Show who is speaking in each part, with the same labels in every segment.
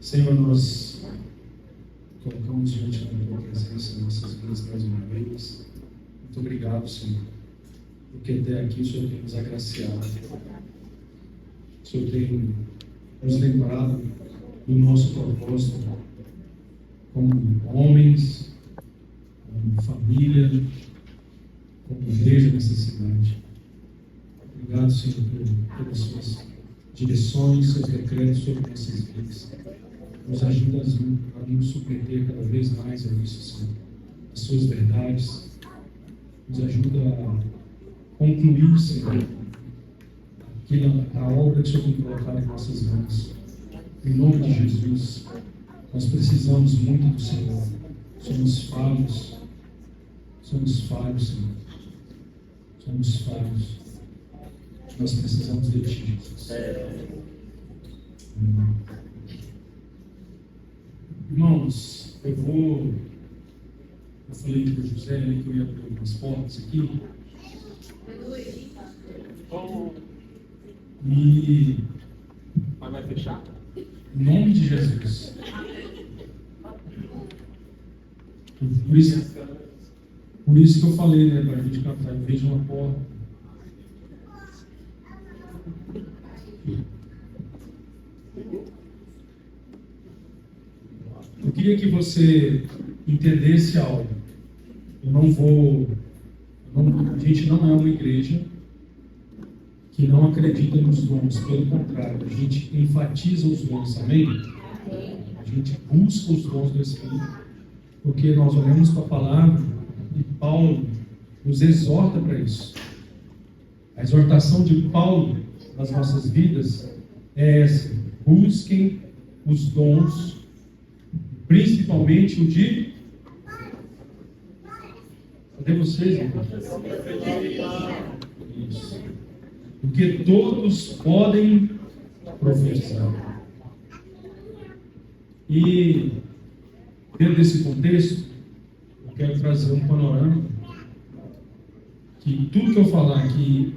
Speaker 1: Senhor, nós colocamos diante da tua presença nossas vidas mais uma vez. Muito obrigado, Senhor, porque até aqui o Senhor tem nos agraciado. O Senhor tem nos lembrado do nosso propósito como homens, como família, como igreja nessa cidade. Obrigado, Senhor, pelas suas direções, seus decretos sobre nossas vidas. Nos ajuda a nos submeter cada vez mais a isso, Senhor, as suas verdades. Nos ajuda a concluir, Senhor, a obra que o Senhor tem colocado em nossas mãos. Em nome de Jesus, nós precisamos muito do Senhor. Somos falhos, Senhor. Somos falhos. Nós precisamos de Ti, Jesus. Irmãos, eu falei para o José ali que eu ia abrir algumas portas aqui. E
Speaker 2: Mas vai fechar?
Speaker 1: em nome de Jesus. Por isso que eu falei, né, para a gente cantar, eu vejo uma porta. Eu queria que você entendesse algo. A gente não é uma igreja que não acredita nos dons, pelo contrário, a gente enfatiza os dons, amém? A gente busca os dons do Espírito, porque nós olhamos para a palavra e Paulo nos exorta para isso. A exortação de Paulo nas nossas vidas é essa: busquem os dons, principalmente o de... Cadê vocês, irmãos? Isso. Porque todos podem profetizar. E dentro desse contexto, eu quero trazer um panorama que tudo que eu falar aqui,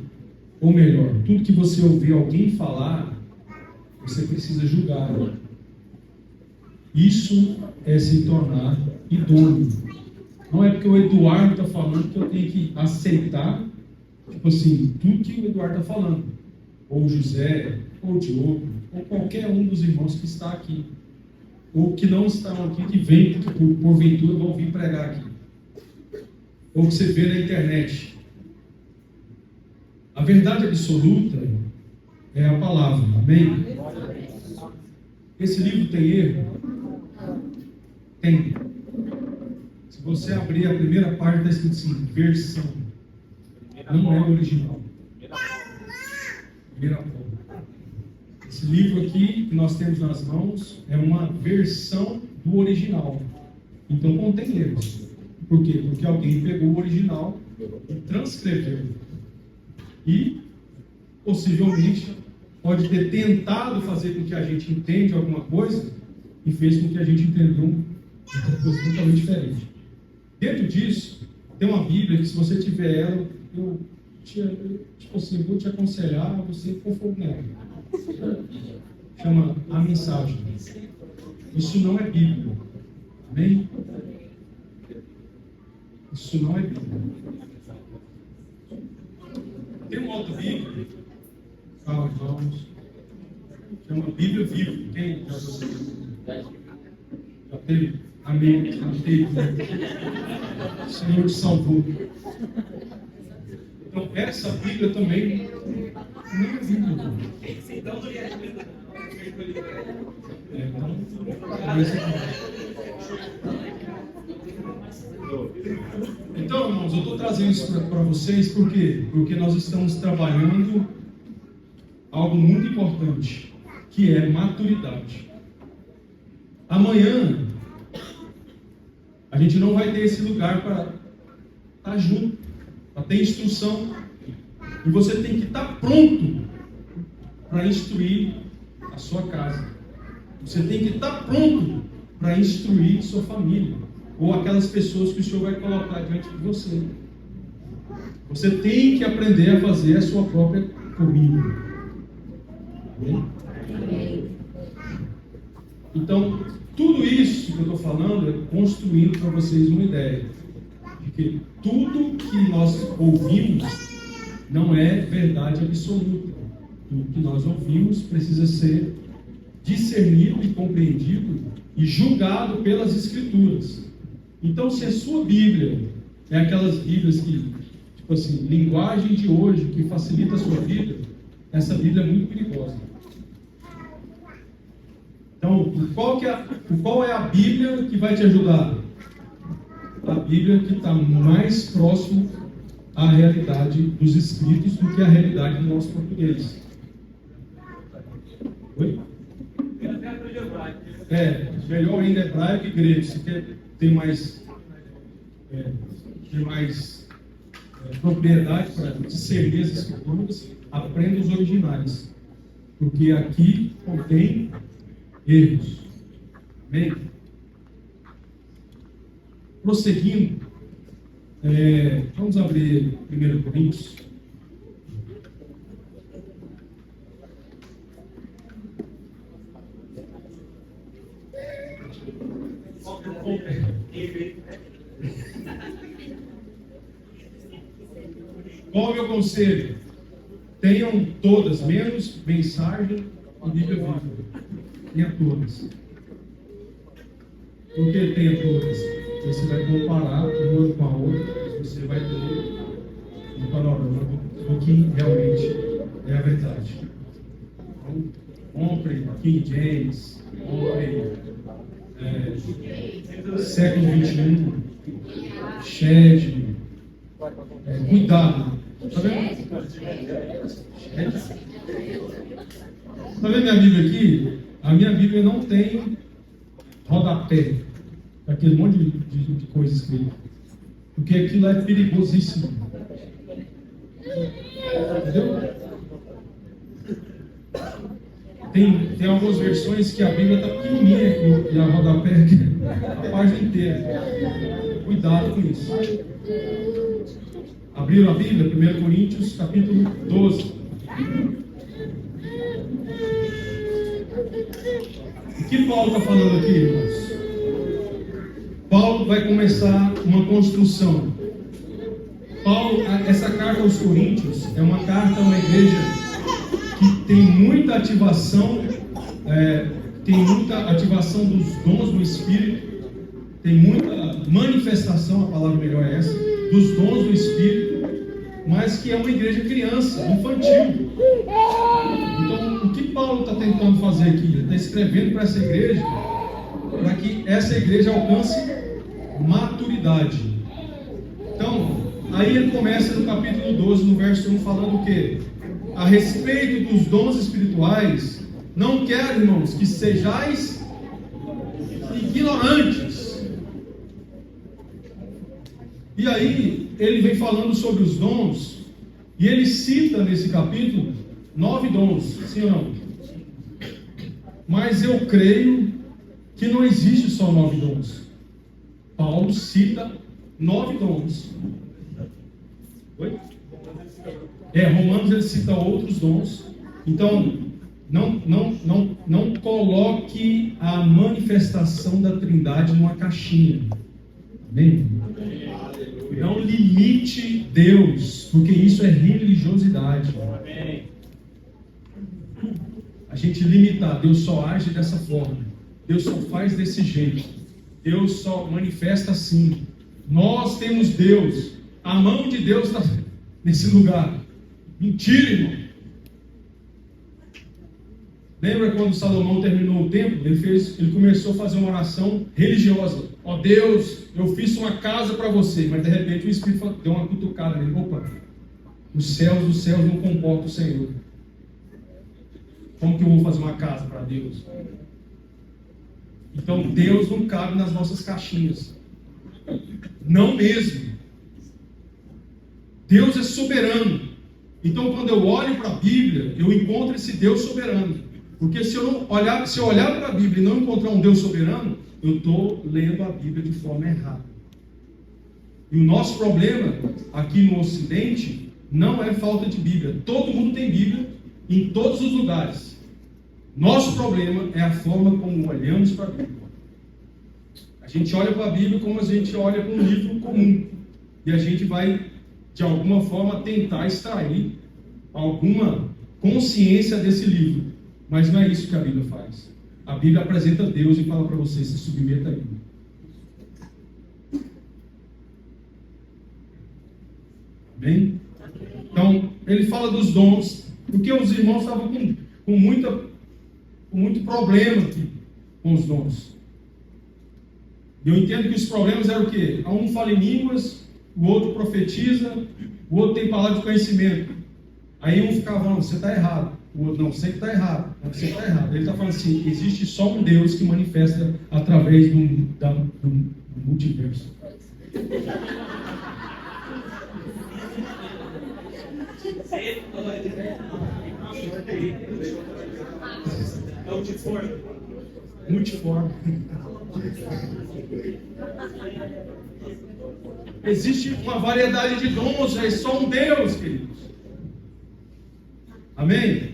Speaker 1: ou melhor, tudo que você ouvir alguém falar, você precisa julgar. Isso é se tornar idôneo. Não é porque o Eduardo está falando que eu tenho que aceitar, tipo assim, tudo que o Eduardo está falando. Ou o José, ou o Diogo, ou qualquer um dos irmãos que está aqui. Ou que não estão aqui, que vem, que porventura vão vir pregar aqui. Ou que você vê na internet. A verdade absoluta é a palavra, amém? Esse livro tem erro? Tem. Se você abrir a primeira página, está escrito assim, versão. Não é o original. Primeira página. Esse livro aqui que nós temos nas mãos é uma versão do original. Então contém erros. Por quê? Porque alguém pegou o original e transcreveu. E, possivelmente, pode ter tentado fazer com que a gente entenda alguma coisa e fez com que a gente entendeu outra coisa totalmente diferente. Dentro disso, tem uma Bíblia que, se você tiver ela, eu vou te aconselhar a você pôr fogo nela. Chama A Mensagem. Isso não é Bíblia. Amém? Isso não é Bíblia. Tem uma outra Bíblia, calma, irmãos, chama Bíblia Viva. Quem já teve? Amém. Já teve. O Senhor te salvou. Então, essa Bíblia também não é Bíblia. Então, irmãos, eu estou trazendo isso para vocês, por quê? Porque nós estamos trabalhando algo muito importante, que é maturidade. Amanhã, a gente não vai ter esse lugar para estar junto, para ter instrução. E você tem que estar pronto para instruir a sua casa. Você tem que estar pronto para instruir sua família, ou aquelas pessoas que o Senhor vai colocar diante de você. Você tem que aprender a fazer a sua própria comida. Amém? Então, tudo isso que eu estou falando é construindo para vocês uma ideia de que tudo que nós ouvimos não é verdade absoluta. Tudo que nós ouvimos precisa ser discernido e compreendido e julgado pelas Escrituras. Então, se a sua Bíblia é aquelas Bíblias que, tipo assim, linguagem de hoje, que facilita a sua vida, essa Bíblia é muito perigosa. Então, qual é a Bíblia que vai te ajudar? A Bíblia que está mais próximo à realidade dos Escritos do que a realidade do nosso português. Oi? Melhor ainda hebraico e grego. Se quer ter mais propriedade para discernir as Escrituras, aprenda os originais. Porque aqui contém erros. Amém? Prosseguindo, vamos abrir 1 Coríntios. Qual é o meu conselho? Tenham todas, menos mensagem e Bíblia viva. Tenha todas. Por que tenha todas? Você vai comparar uma com a outra, você vai ter um panorama do que realmente é a verdade. Então, compre King James, compre século XXI, Shed, cuidado. Está vendo? Está vendo minha Bíblia aqui? A minha Bíblia não tem rodapé, aquele monte de coisa escrita, porque aquilo é perigosíssimo. Entendeu? Tem algumas versões que a Bíblia está pequenininha aqui, e a rodapé aqui, a página inteira. Cuidado com isso. Abriram a Bíblia? 1 Coríntios, capítulo 12. O que Paulo está falando aqui, irmãos? Paulo vai começar uma construção. Paulo, essa carta aos Coríntios é uma carta a uma igreja que tem muita ativação, dos dons do Espírito, tem muita manifestação, a palavra melhor é essa, dos dons do Espírito, mas que é uma igreja criança, infantil. Então, o que Paulo está tentando fazer aqui? Ele está escrevendo para essa igreja, para que essa igreja alcance maturidade. Então, aí ele começa no capítulo 12, no verso 1, falando o quê? A respeito dos dons espirituais, não quero, irmãos, que sejais ignorantes. E aí, ele vem falando sobre os dons, e ele cita nesse capítulo 9 dons, sim ou não? Mas eu creio que não existe só 9 dons. Paulo cita 9 dons. Oi? Romanos ele cita outros dons. Então, não coloque a manifestação da Trindade numa caixinha. Amém? Não limite Deus, porque isso é religiosidade. A gente limitar, Deus só age dessa forma, Deus só faz desse jeito, Deus só manifesta assim. Nós temos Deus, a mão de Deus está nesse lugar. Mentira, irmão. Lembra quando Salomão terminou o templo? Ele começou a fazer uma oração religiosa. Ó Deus, eu fiz uma casa para você. Mas de repente o Espírito deu uma cutucada nele. Opa, os céus não comportam o Senhor. Como que eu vou fazer uma casa para Deus? Então Deus não cabe nas nossas caixinhas. Não mesmo. Deus é soberano. Então quando eu olho para a Bíblia, eu encontro esse Deus soberano. Porque se eu olhar para a Bíblia e não encontrar um Deus soberano, eu estou lendo a Bíblia de forma errada. E o nosso problema aqui no Ocidente não é falta de Bíblia. Todo mundo tem Bíblia em todos os lugares. Nosso problema é a forma como olhamos para a Bíblia. A gente olha para a Bíblia como a gente olha para um livro comum. E a gente vai, de alguma forma, tentar extrair alguma consciência desse livro. Mas não é isso que a Bíblia faz. A Bíblia apresenta Deus e fala para você: se submeta a Ele. Amém? Então, ele fala dos dons, porque os irmãos estavam com muito problema aqui com os dons. E eu entendo que os problemas eram o quê? Um fala em línguas, o outro profetiza, o outro tem palavra de conhecimento. Aí um ficava: não, você está errado. O outro: não, você está errado. Não, você está errado. Ele está falando assim: existe só um Deus que manifesta através do multiverso. Multiforme. Existe uma variedade de dons, é só um Deus, queridos. Amém?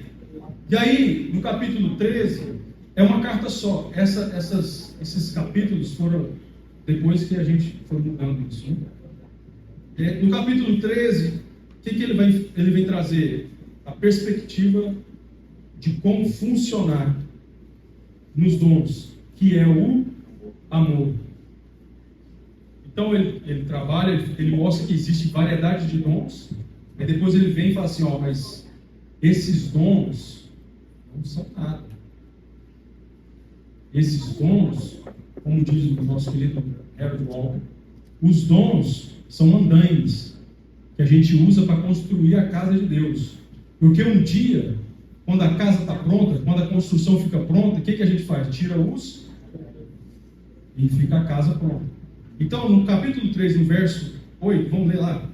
Speaker 1: E aí, no capítulo 13, é uma carta só. Esses capítulos foram depois que a gente foi mudando isso. Né? No capítulo 13, o que ele vem trazer? A perspectiva de como funcionar nos dons, que é o amor. Então ele trabalha, ele mostra que existe variedade de dons, e depois ele vem e fala assim: ó, mas esses dons não são nada. Esses dons, como diz o nosso querido Harold Walker, os dons são andaimes que a gente usa para construir a casa de Deus. Porque um dia, quando a casa está pronta, quando a construção fica pronta, o que a gente faz? Tira os e fica a casa pronta. Então, no capítulo 3, no verso 8, vamos ler lá.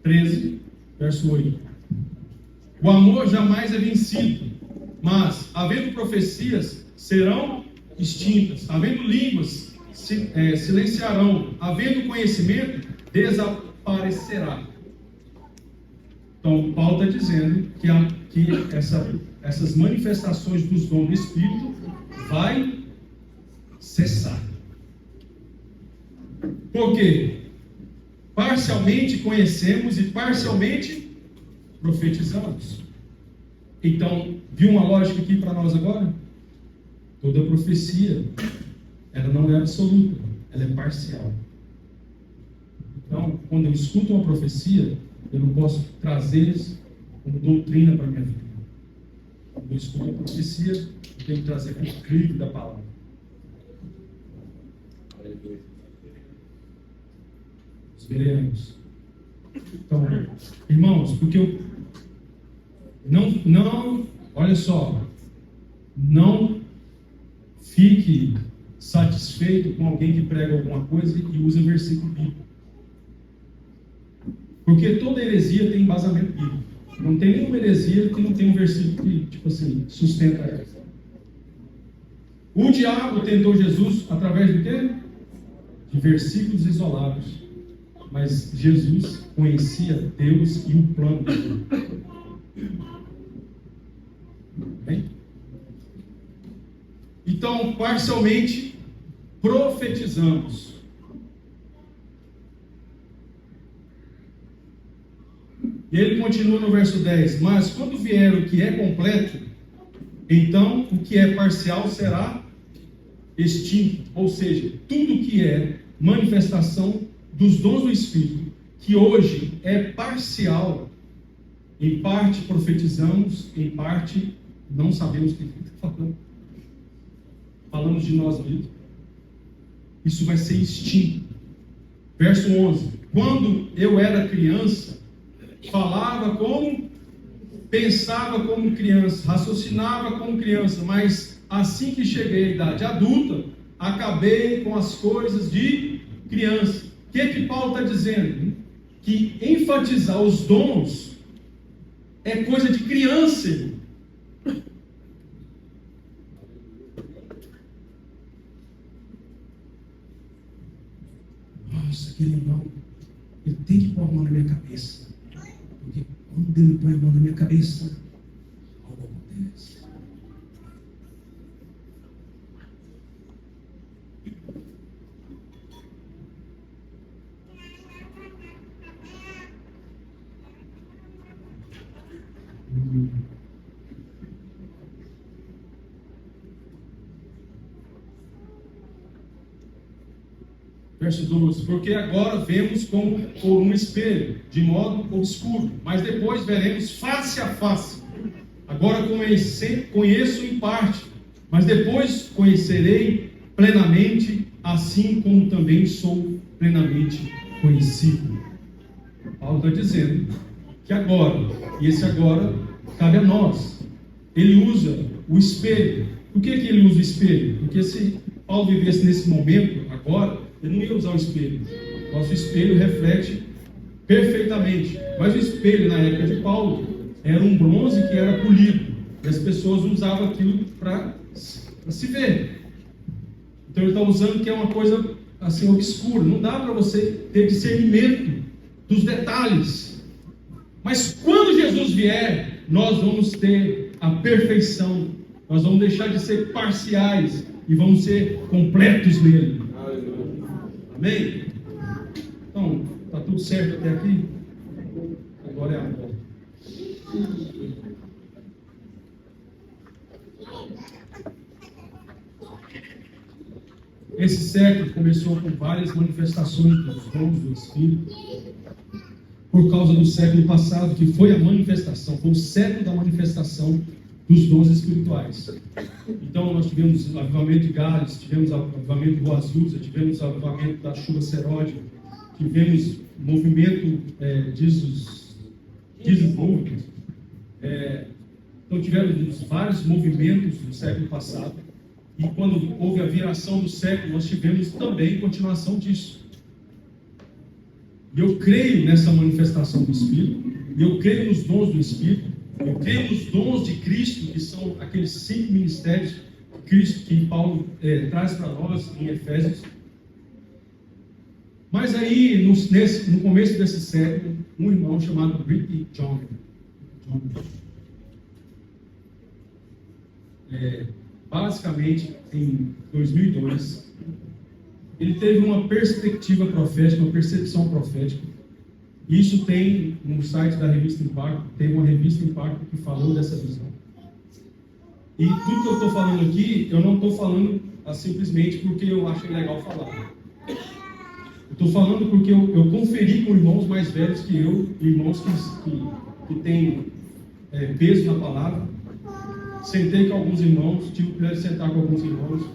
Speaker 1: 13, verso 8. O amor jamais é vencido, mas, havendo profecias, serão extintas. Havendo línguas, silenciarão. Havendo conhecimento, desaparecerá. Então, Paulo está dizendo que essas manifestações dos dons do Espírito vai cessar. Por quê? Parcialmente conhecemos e parcialmente profetizamos. Então, viu uma lógica aqui para nós agora? Toda profecia, ela não é absoluta, ela é parcial. Então, quando eu escuto uma profecia, eu não posso trazer como doutrina para a minha vida. Quando eu escuto uma profecia, eu tenho que trazer como crivo da palavra. Os veremos. Então, irmãos, porque eu não, olha só, não fique satisfeito com alguém que prega alguma coisa e usa versículo bíblico. Porque toda heresia tem embasamento bíblico. Não tem nenhuma heresia que não tem um versículo que, tipo assim, sustenta ela. O diabo tentou Jesus através de quê? De versículos isolados. Mas Jesus conhecia Deus e o plano dele. Bem? Então, parcialmente, profetizamos. E ele continua no verso 10. Mas quando vier o que é completo, então o que é parcial será extinto. Ou seja, tudo que é manifestação dos dons do Espírito, que hoje é parcial, em parte profetizamos, em parte não sabemos o que está falando. Falamos de nós mesmos. Isso vai ser extinto. Verso 11. Quando eu era criança, falava como, pensava como criança, raciocinava como criança, mas assim que cheguei à idade adulta, acabei com as coisas de criança. O que Paulo está dizendo? Que enfatizar os dons é coisa de criança, irmão. Nossa, aquele irmão, ele tem que pôr a mão na minha cabeça. Porque Quando ele põe a mão na minha cabeça, algo acontece. Verso 12: porque agora vemos como por um espelho, de modo obscuro, mas depois veremos face a face. Agora conheço em parte, mas depois conhecerei plenamente, assim como também sou plenamente conhecido. Paulo está dizendo que agora, e esse agora cabe a nós. Ele usa o espelho. Por que ele usa o espelho? Porque se Paulo vivesse nesse momento, agora, ele não ia usar o espelho. Nosso espelho reflete perfeitamente. Mas o espelho, na época de Paulo, era um bronze que era polido. E as pessoas usavam aquilo para se ver. Então ele está usando que é uma coisa assim obscura. Não dá para você ter discernimento dos detalhes. Mas quando Jesus vier, nós vamos ter a perfeição. Nós vamos deixar de ser parciais e vamos ser completos nele. Amém? Então, está tudo certo até aqui? Agora é a hora. Esse século começou com várias manifestações dos dons do Espírito, por causa do século passado, que foi a manifestação, foi o século da manifestação dos dons espirituais. Então nós tivemos o avivamento de Gales, tivemos o avivamento de Boa Azusa, tivemos o avivamento da chuva seródia, tivemos o movimento Jesus Movement. Então tivemos vários movimentos do século passado, e quando houve a viração do século, nós tivemos também continuação disso. E eu creio nessa manifestação do Espírito, e eu creio nos dons do Espírito, eu creio nos dons de Cristo, que são aqueles 5 ministérios de Cristo que Paulo traz para nós em Efésios. Mas aí, no começo desse século, um irmão chamado Rick John, basicamente, em 2002, ele teve uma perspectiva profética, uma percepção profética. Isso tem no site da revista Impacto, tem uma revista Impacto que falou dessa visão. E tudo que eu estou falando aqui, eu não estou falando simplesmente porque eu achei legal falar. Eu estou falando porque eu conferi com irmãos mais velhos que eu, irmãos que têm peso na palavra. Sentei com alguns irmãos, tive o privilégio de sentar com alguns irmãos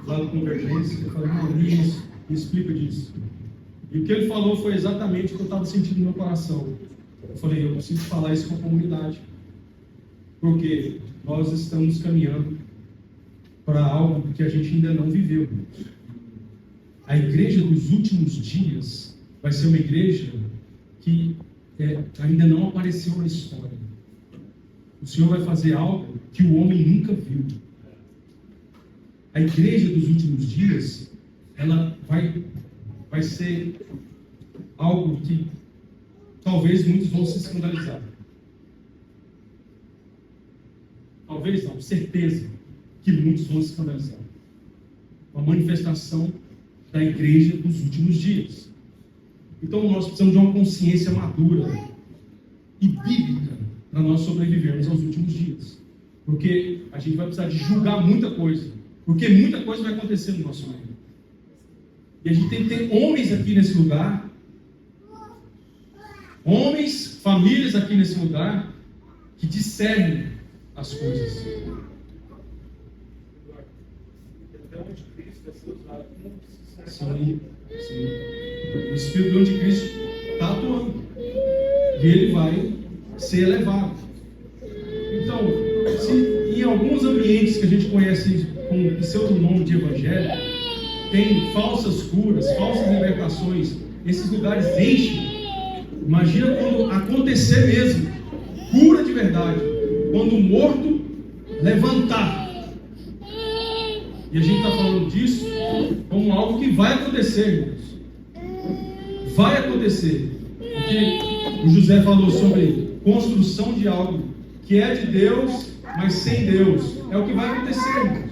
Speaker 1: lá do Convergência. Eu falei, não, me explica disso. E o que ele falou foi exatamente o que eu estava sentindo no meu coração. Eu falei, eu preciso falar isso com a comunidade. Porque nós estamos caminhando para algo que a gente ainda não viveu. A igreja dos últimos dias vai ser uma igreja que ainda não apareceu na história. O Senhor vai fazer algo que o homem nunca viu. A igreja dos últimos dias, ela vai ser algo que talvez muitos vão se escandalizar. Talvez não, certeza que muitos vão se escandalizar. Uma manifestação da igreja dos últimos dias. Então nós precisamos de uma consciência madura e bíblica para nós sobrevivermos aos últimos dias. Porque a gente vai precisar de julgar muita coisa. Porque muita coisa vai acontecer no nosso meio. E a gente tem que ter homens aqui nesse lugar, homens, famílias aqui nesse lugar, que discernem as coisas. Sim. O Espírito do Anticristo está atuando. E ele vai ser elevado. Então, se em alguns ambientes que a gente conhece com o pseudonome de evangelho, tem falsas curas, falsas libertações, esses lugares enchem. Imagina quando acontecer mesmo, cura de verdade, quando o morto levantar. E a gente está falando disso como algo que vai acontecer, irmãos. Vai acontecer. Porque o José falou sobre construção de algo que é de Deus, mas sem Deus. É o que vai acontecer.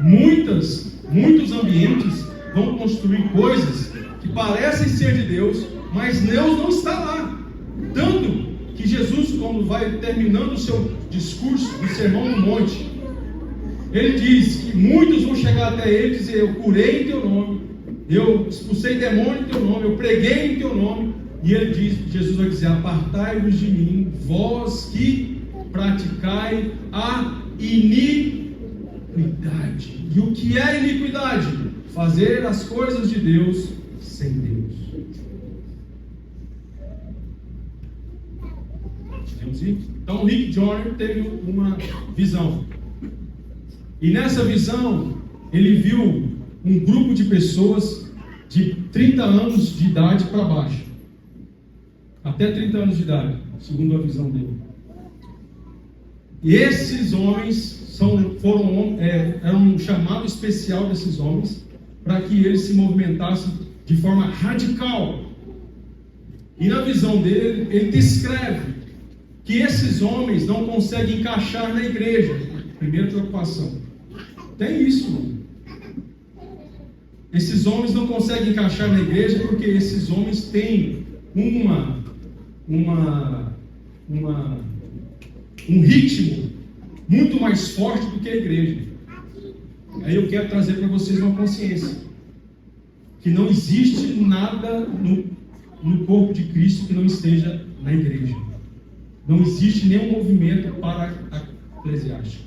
Speaker 1: Muitos ambientes vão construir coisas que parecem ser de Deus, mas Deus não está lá. Tanto que Jesus, quando vai terminando o seu discurso do Sermão no Monte, ele diz que muitos vão chegar até ele e dizer: eu curei em teu nome, eu expulsei demônio em teu nome, eu preguei em teu nome. E ele diz, Jesus vai dizer: apartai-vos de mim, vós que praticai a iniquidade. E o que é iniquidade? Fazer as coisas de Deus sem Deus. Então Rick Joyner teve uma visão. E nessa visão, ele viu um grupo de pessoas de 30 anos de idade para baixo. Até 30 anos de idade, segundo a visão dele. E esses homens eram um chamado especial desses homens para que eles se movimentassem de forma radical. E na visão dele, ele descreve que esses homens não conseguem encaixar na igreja. Primeira preocupação. Tem isso, mano. Esses homens não conseguem encaixar na igreja porque esses homens têm um ritmo muito mais forte do que a igreja. Aí eu quero trazer para vocês uma consciência que não existe nada no corpo de Cristo que não esteja na igreja. Não existe nenhum movimento para a eclesiástica.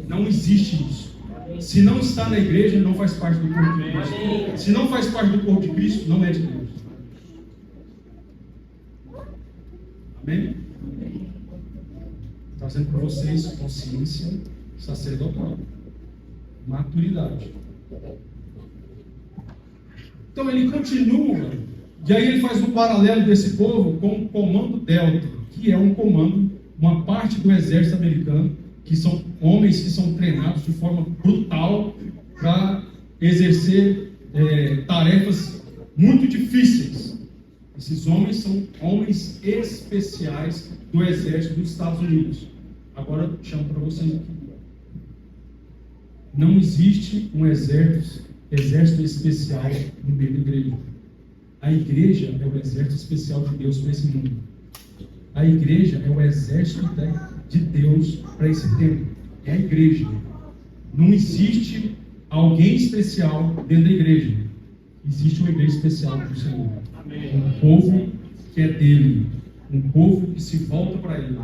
Speaker 1: Não existe isso. Se não está na igreja, não faz parte do corpo de Cristo. Se não faz parte do corpo de Cristo, não é de Deus. Amém? Trazendo para vocês consciência sacerdotal, maturidade. Então ele continua, e aí ele faz um paralelo desse povo com o comando Delta, que é um comando, uma parte do exército americano, que são homens que são treinados de forma brutal para exercer tarefas muito difíceis. Esses homens são homens especiais do exército dos Estados Unidos. Agora eu chamo para vocês aqui. Não existe um exército especial no meio da igreja. A igreja é o exército especial de Deus para esse mundo. A igreja é o exército de Deus para esse tempo. É a igreja. Não existe alguém especial dentro da igreja. Existe uma igreja especial para o Senhor. Um povo que é dele. Um povo que se volta para ele.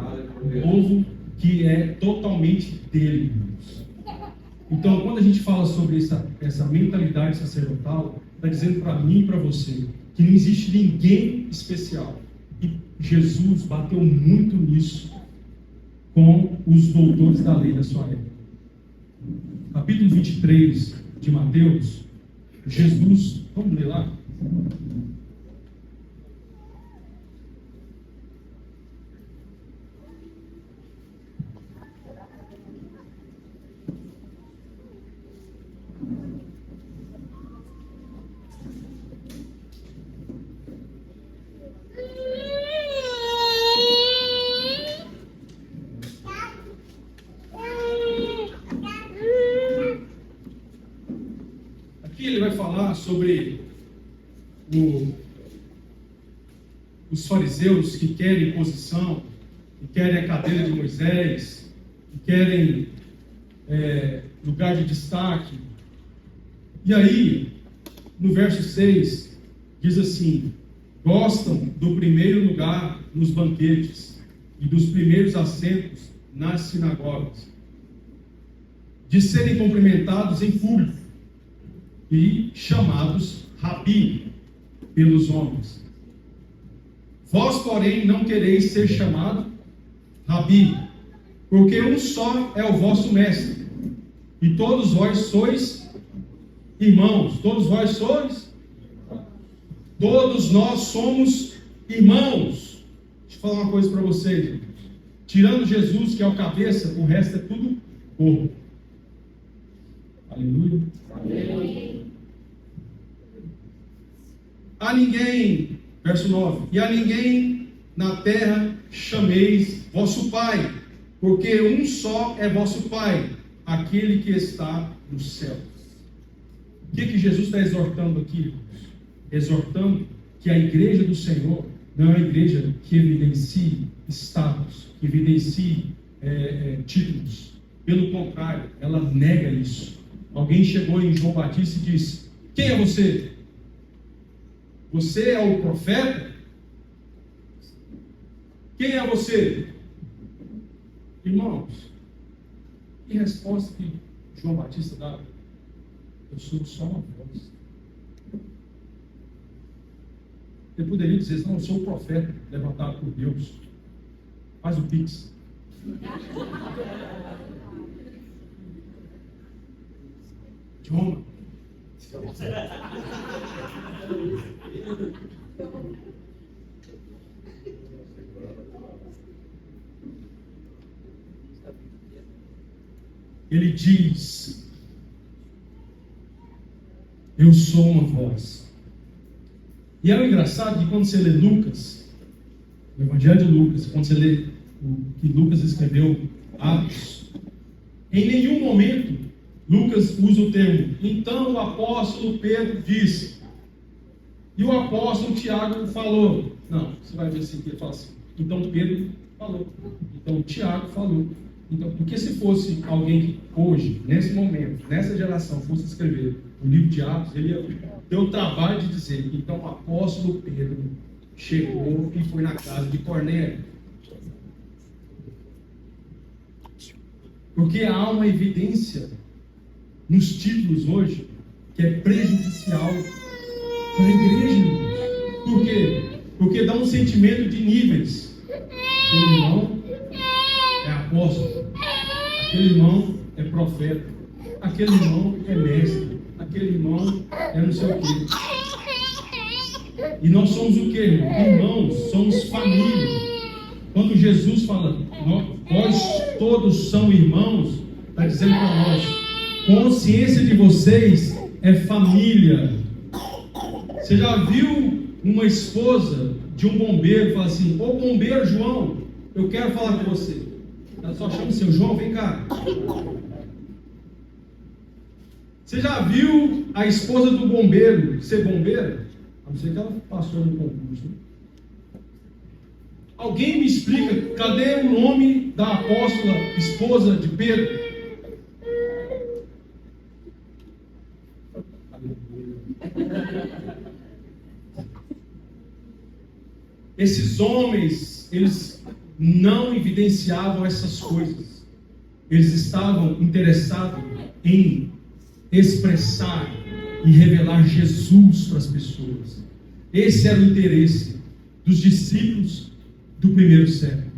Speaker 1: Um povo que é totalmente dele. Então, quando a gente fala sobre essa mentalidade sacerdotal, está dizendo para mim e para você que não existe ninguém especial. E Jesus bateu muito nisso com os doutores da lei da sua época. Capítulo 23 de Mateus, Jesus, vamos ler lá? Ele vai falar sobre os fariseus que querem posição, que querem a cadeira de Moisés, que querem lugar de destaque. E aí, no verso 6, diz assim: gostam do primeiro lugar nos banquetes e dos primeiros assentos nas sinagogas, de serem cumprimentados em público e chamados Rabi pelos homens. Vós, porém, não quereis ser chamado Rabi, porque um só é o vosso mestre, e todos vós sois irmãos. Todos vós sois? Todos nós somos irmãos. Deixa eu falar uma coisa para vocês. Tirando Jesus, que é o cabeça, o resto é tudo corpo. Aleluia. Amém. A ninguém, verso 9, e a ninguém na terra chameis vosso Pai, porque um só é vosso Pai, aquele que está no céu. O que Jesus está exortando aqui, irmãos? Exortando que a igreja do Senhor não é uma igreja que evidencie status, que evidencie títulos. Pelo contrário, ela nega isso. Alguém chegou em João Batista e disse: quem é você? Você é o profeta? Quem é você? Irmãos, que resposta que João Batista dá? Eu sou só uma voz. Ele poderia dizer: não, eu sou o profeta levantado por Deus. Faz o pix. John. Ele diz: eu sou uma voz. E é o engraçado que quando você lê Lucas, o Evangelho de Lucas, quando você lê o que Lucas escreveu, Atos, em nenhum momento Lucas usa o termo então o apóstolo Pedro disse, e o apóstolo Tiago falou. Não, você vai ver assim que ele fala assim: então Pedro falou, então Tiago falou. Então, porque se fosse alguém que hoje, nesse momento, nessa geração, fosse escrever o livro de Atos, ele ia ter o trabalho de dizer: então o apóstolo Pedro chegou e foi na casa de Cornélio. Porque há uma evidência nos títulos hoje que é prejudicial para a igreja. Por quê? Porque dá um sentimento de níveis. Aquele irmão é apóstolo, aquele irmão é profeta, aquele irmão é mestre, aquele irmão é não sei o quê. E nós somos o quê, irmão? Irmãos, somos família. Quando Jesus fala, vós todos são irmãos, está dizendo para nós: consciência de vocês é família. Você já viu uma esposa de um bombeiro falar assim: ô bombeiro João, eu quero falar com você. Ela só chama o seu João, vem cá. Você já viu a esposa do bombeiro ser bombeira? A não ser que ela passou no concurso. Alguém me explica, cadê o nome da apóstola, esposa de Pedro? Esses homens, eles não evidenciavam essas coisas. Eles estavam interessados em expressar e revelar Jesus para as pessoas. Esse era o interesse dos discípulos do primeiro século.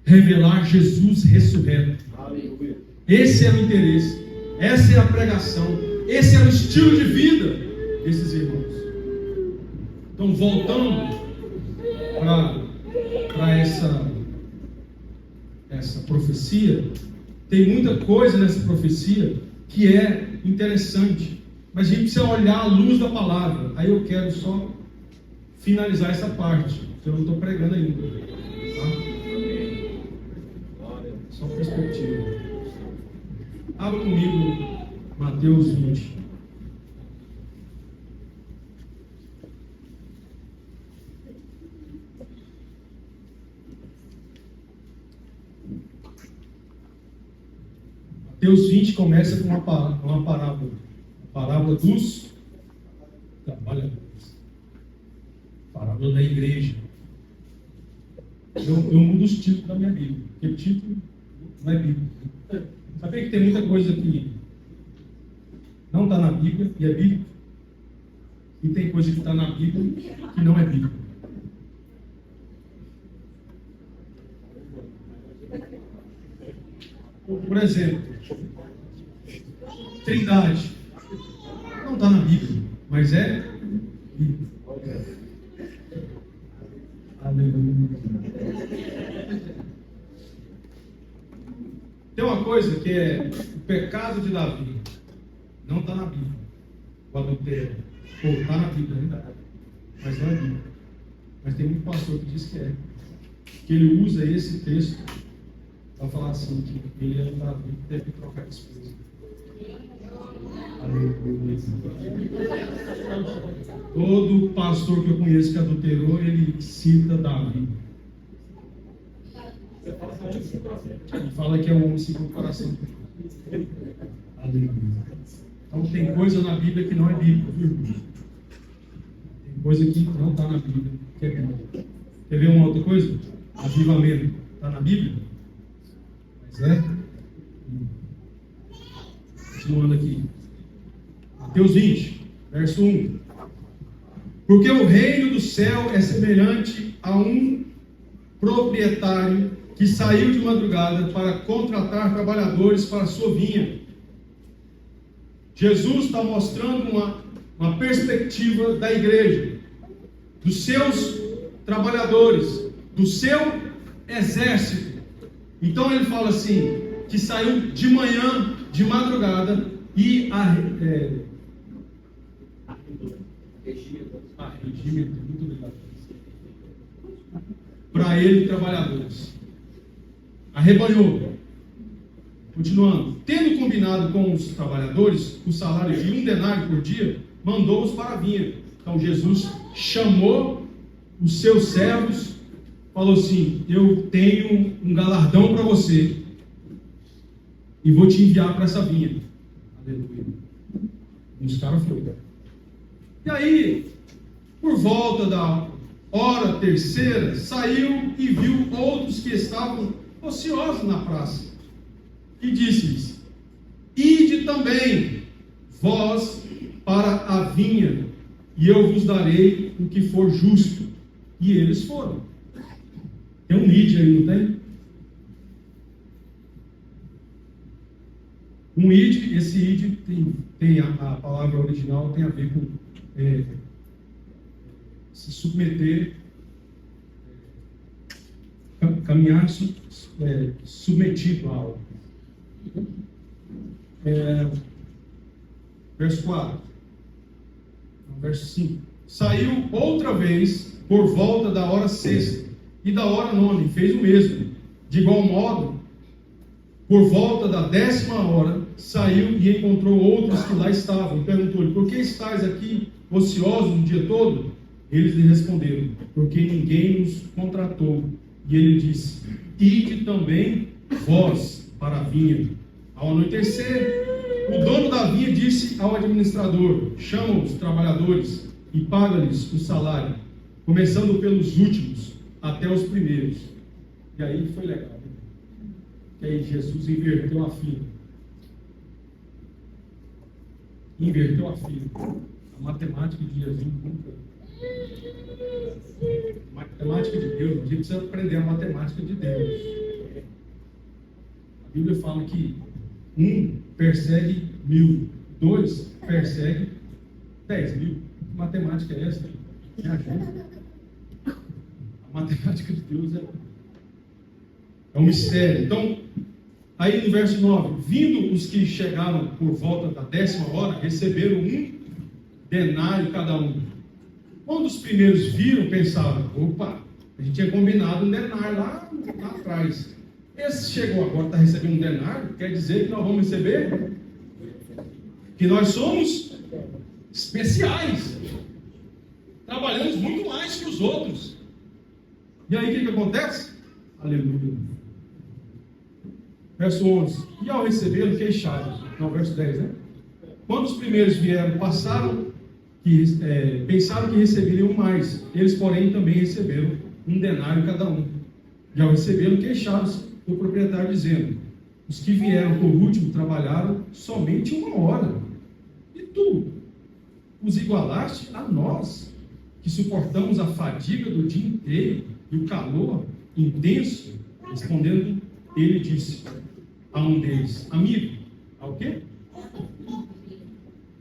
Speaker 1: Revelar Jesus ressurreto. Esse era o interesse. Essa é a pregação. Esse era o estilo de vida desses irmãos. Então, voltando para essa profecia, tem muita coisa nessa profecia que é interessante, mas a gente precisa olhar à luz da palavra. Aí eu quero só finalizar essa parte, que eu não estou pregando ainda, tá? Só perspectiva. Abra comigo Mateus 20. Mateus 20 começa com uma parábola. A parábola dos trabalhadores. Parábola da igreja. Eu mudo os títulos da minha Bíblia, porque o título não é Bíblia. Sabia que tem muita coisa que não está na Bíblia e é bíblico? E tem coisa que está na Bíblia que não é bíblica. Por exemplo, Trindade. Não está na Bíblia, mas é Bíblia. Aleluia. Tem uma coisa que é o pecado de Davi. Não está na Bíblia. O adultério. Está na Bíblia, né? Mas não é Bíblia. Mas tem muito pastor que diz que é. Que ele usa esse texto para falar assim, que ele é um Davi que deve trocar de esposa. Todo pastor que eu conheço que adulterou, ele cita Davi. Ele fala que é um homem segundo o coração. Aleluia. Então tem coisa na Bíblia que não é Bíblia, viu? Tem coisa que não está na Bíblia, que é Bíblia. Quer ver uma outra coisa? Avivamento. Está na Bíblia? Mas é? Continuando aqui. Mateus 20, verso 1. Porque o reino do céu é semelhante a um proprietário que saiu de madrugada para contratar trabalhadores para a sua vinha. Jesus está mostrando uma perspectiva da igreja, dos seus trabalhadores, do seu exército. Então ele fala assim, que saiu de manhã, de madrugada, e regime, muito obrigado. Para ele, trabalhadores. Arrebanhou. Continuando. Tendo combinado com os trabalhadores o salário de 1 denário por dia, mandou-os para a vinha. Então Jesus chamou os seus servos, falou assim: eu tenho um galardão para você e vou te enviar para essa vinha. Aleluia. E os caras foram. E aí, por volta da hora terceira, saiu e viu outros que estavam ociosos na praça. E disse-lhes: ide também vós para a vinha, e eu vos darei o que for justo. E eles foram. Tem um ide aí, não tem? Um ide, esse ide tem a palavra original tem a ver com se submeter, caminhar submetido a algo. Verso 4, verso 5. Saiu outra vez por volta da hora sexta e da hora nona, e fez o mesmo. De igual modo, por volta da 10ª hora, saiu e encontrou outros que lá estavam, e perguntou-lhe: por que estáis aqui ociosos o dia todo? Eles lhe responderam: porque ninguém nos contratou. E ele disse: ide também vós para a vinha. Ao anoitecer, o dono da vinha disse ao administrador: chama os trabalhadores e paga-lhes o salário, começando pelos últimos até os primeiros. E aí foi legal, né? Que aí Jesus inverteu a fila. Inverteu a fila. A matemática de Jesus nunca. A matemática de Deus, a gente precisa aprender a matemática de Deus. A Bíblia fala que 1 persegue 1000, 2 persegue 10.000. Que matemática é essa? Me ajuda. A matemática de Deus é um mistério. Então, aí no verso 9: vindo os que chegaram por volta da 10ª hora, receberam 1 denário cada um. Quando os primeiros viram, pensaram: opa, a gente tinha combinado um denário lá atrás. Esse chegou agora, está recebendo um denário, quer dizer que nós vamos receber? Que nós somos especiais. Trabalhamos muito mais que os outros. E aí o que acontece? Aleluia. Verso 11: e ao recebê-lo, queixaram. Não, verso 10, né? Quando os primeiros vieram, pensaram que receberiam mais. Eles, porém, também receberam 1 denário cada um. E ao recebê-lo, queixaram-se do proprietário, dizendo: os que vieram por último trabalharam somente 1 hora. E tu os igualaste a nós, que suportamos a fadiga do dia inteiro e o calor intenso? Respondendo, ele disse a um deles: amigo, ao quê?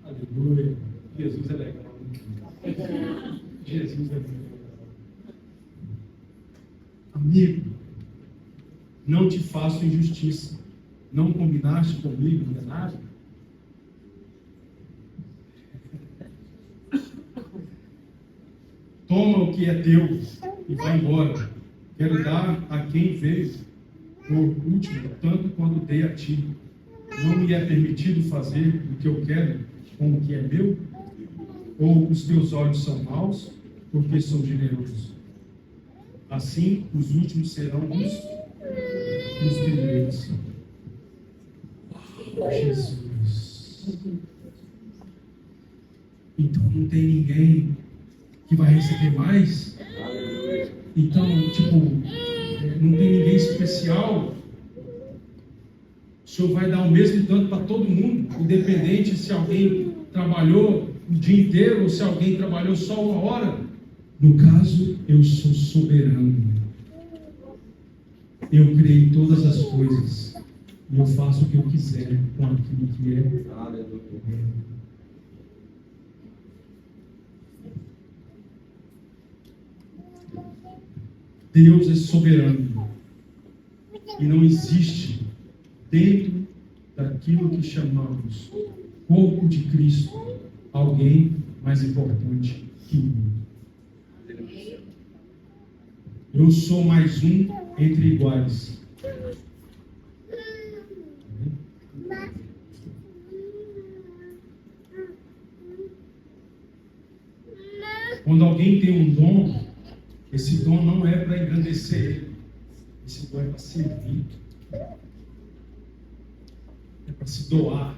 Speaker 1: Aleluia. Jesus é legal. Jesus é legal. Amigo, não te faço injustiça. Não combinaste comigo um denário? Toma o que é teu vai embora. Quero dar a quem veio por último, tanto quanto dei a ti. Não me é permitido fazer o que eu quero com o que é meu? Ou os teus olhos são maus, porque sou generoso? Assim, os últimos serão os primeiros. Jesus. Então não tem ninguém que vai receber mais? Então, não tem ninguém especial? O Senhor vai dar o mesmo tanto para todo mundo, independente se alguém trabalhou o dia inteiro ou se alguém trabalhou só uma hora? No caso, eu sou soberano. Eu criei todas as coisas e eu faço o que eu quiser com aquilo que é. Deus é soberano e não existe dentro daquilo que chamamos corpo de Cristo alguém mais importante que o outro. Eu sou mais um entre iguais. Quando alguém tem um dom, esse dom não é para engrandecer ele. Esse dom é para servir. É para se doar.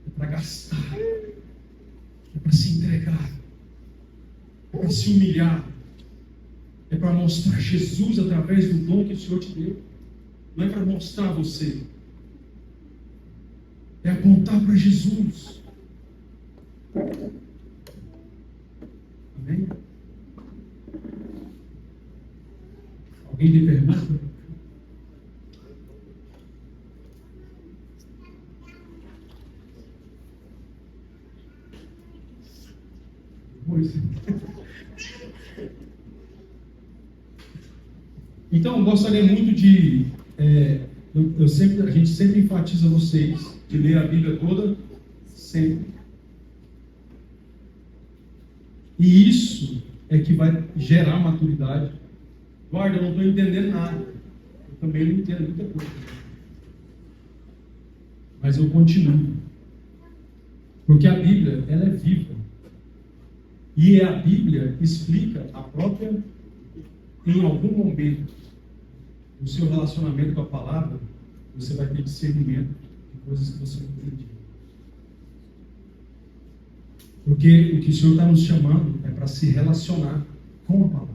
Speaker 1: É para gastar. É para se entregar. É para se humilhar. É para mostrar Jesus através do dom que o Senhor te deu. Não é para mostrar você. É apontar para Jesus. Amém? Alguém tem pergunta? Pois. Então, eu gostaria muito de... a gente sempre enfatiza vocês de ler a Bíblia toda, sempre. E isso é que vai gerar maturidade. Guarda, eu não estou entendendo nada. Eu também não entendo muita coisa. Mas eu continuo. Porque a Bíblia, ela é viva. E a Bíblia explica a própria, em algum momento, no seu relacionamento com a palavra, você vai ter discernimento de coisas que você não entendia. Porque o que o Senhor está nos chamando é para se relacionar com a palavra.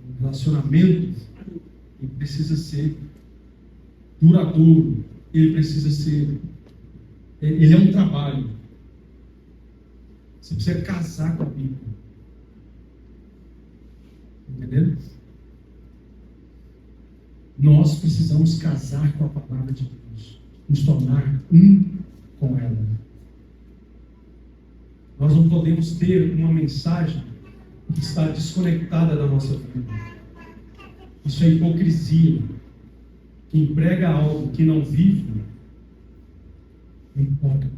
Speaker 1: O relacionamento, ele precisa ser duradouro, ele precisa ser... Ele é um trabalho. Você precisa casar com a Bíblia. Entendeu? Nós precisamos casar com a palavra de Deus, nos tornar um com ela. Nós não podemos ter uma mensagem que está desconectada da nossa vida. Isso é hipocrisia. Quem prega algo que não vive é hipócrita.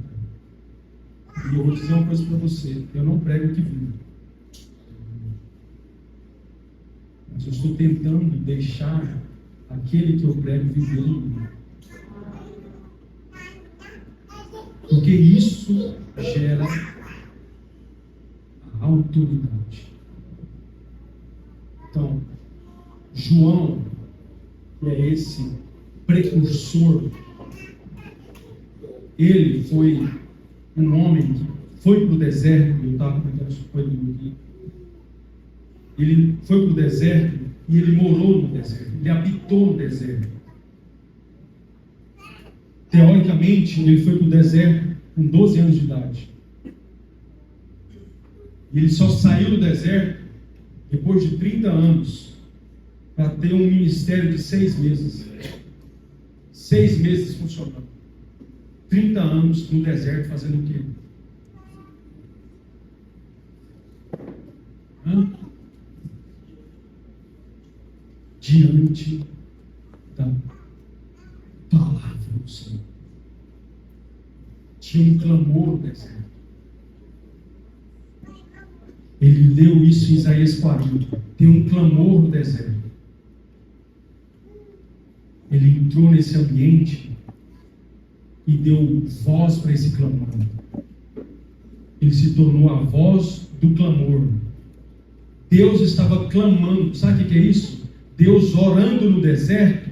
Speaker 1: E eu vou dizer uma coisa para você: eu não prego o que vivo, mas eu estou tentando deixar aquele que eu prego viver em mim. Porque isso gera a autoridade. Então, João, que é esse precursor, ele foi um homem que foi para o deserto. Eu estava comentando isso com ele aqui. Ele foi para o deserto e ele morou no deserto, ele habitou no deserto. Teoricamente, ele foi para o deserto com 12 anos de idade. E ele só saiu do deserto depois de 30 anos para ter um ministério de 6 meses. 6 meses funcionando. 30 anos no deserto fazendo o quê? Diante da palavra do Senhor. Tinha um clamor no deserto. Ele leu isso em Isaías 40. Tem um clamor no deserto. Ele entrou nesse ambiente e deu voz para esse clamor. Ele se tornou a voz do clamor. Deus estava clamando. Sabe o que é isso? Deus orando no deserto.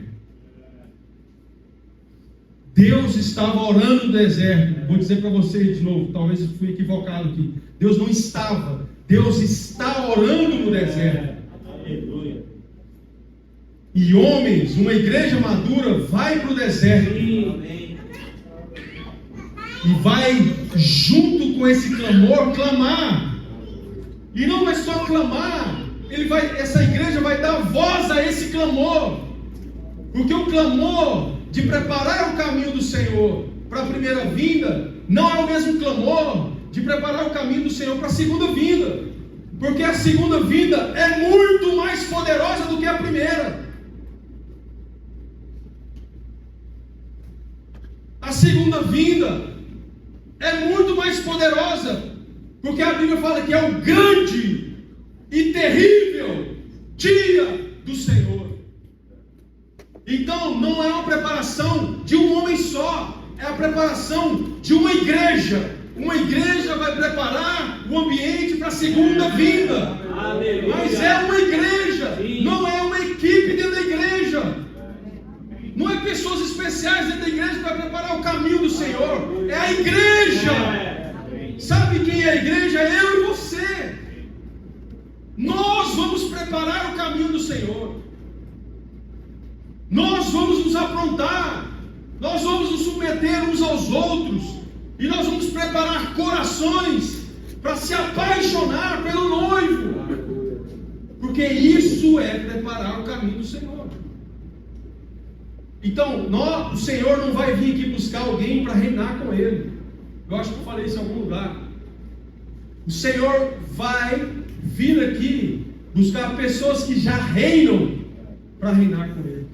Speaker 1: Deus estava orando no deserto. Vou dizer para vocês de novo, talvez eu fui equivocado aqui. Deus não estava. Deus está orando no deserto.
Speaker 2: Aleluia.
Speaker 1: E homens, uma igreja madura, vai para o deserto.
Speaker 2: Amém.
Speaker 1: E vai, junto com esse clamor, clamar. E não é só clamar. Essa igreja vai dar voz a esse clamor. Porque o clamor de preparar o caminho do Senhor para a primeira vinda não é o mesmo clamor de preparar o caminho do Senhor para a segunda vinda. Porque a segunda vinda é muito mais poderosa do que a primeira. A segunda vinda é muito mais poderosa, porque a Bíblia fala que é o grande e terrível dia do Senhor. Então não é uma preparação de um homem só, é a preparação de uma igreja. Uma igreja vai preparar o ambiente para a segunda vinda.
Speaker 2: Aleluia.
Speaker 1: Mas é uma igreja,
Speaker 2: Sim.
Speaker 1: não é uma equipe dentro da igreja. Não é pessoas especiais dentro da igreja que vai preparar o caminho do Senhor. É a igreja. Sabe quem é a igreja? É eu e você. Nós vamos preparar o caminho do Senhor. Nós vamos nos aprontar. Nós vamos nos submeter uns aos outros. E nós vamos preparar corações para se apaixonar pelo noivo. Porque isso é preparar o caminho do Senhor. Então, o Senhor não vai vir aqui buscar alguém para reinar com Ele. Eu acho que eu falei isso em algum lugar. O Senhor vai vir aqui buscar pessoas que já reinam para reinar com Ele.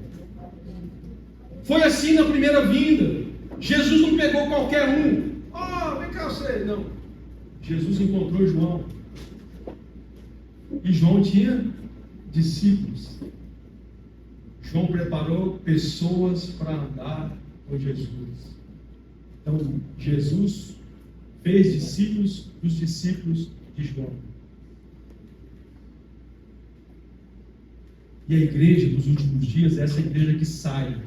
Speaker 1: Foi assim na primeira vinda. Jesus não pegou qualquer um. Vem cá você. Não. Jesus encontrou João. E João tinha discípulos. João preparou pessoas para andar com Jesus. Então, Jesus fez discípulos dos discípulos de João. E a igreja dos últimos dias é essa igreja que sai.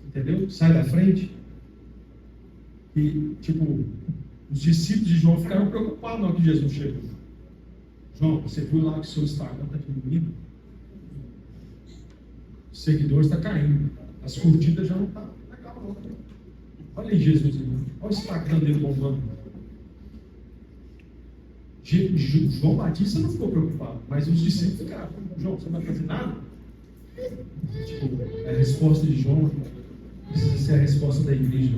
Speaker 1: Entendeu? Sai da frente. E, os discípulos de João ficaram preocupados na hora que Jesus chegou. João, você viu lá que o seu Instagram está diminuindo? Os seguidores estão caindo. As curtidas já não estão. Legal, não. Olha aí Jesus, irmão. Olha o Instagram dele bombando. João Batista não ficou preocupado, mas os discípulos ficaram. João, você não vai fazer nada? A resposta de João precisa ser a resposta da igreja.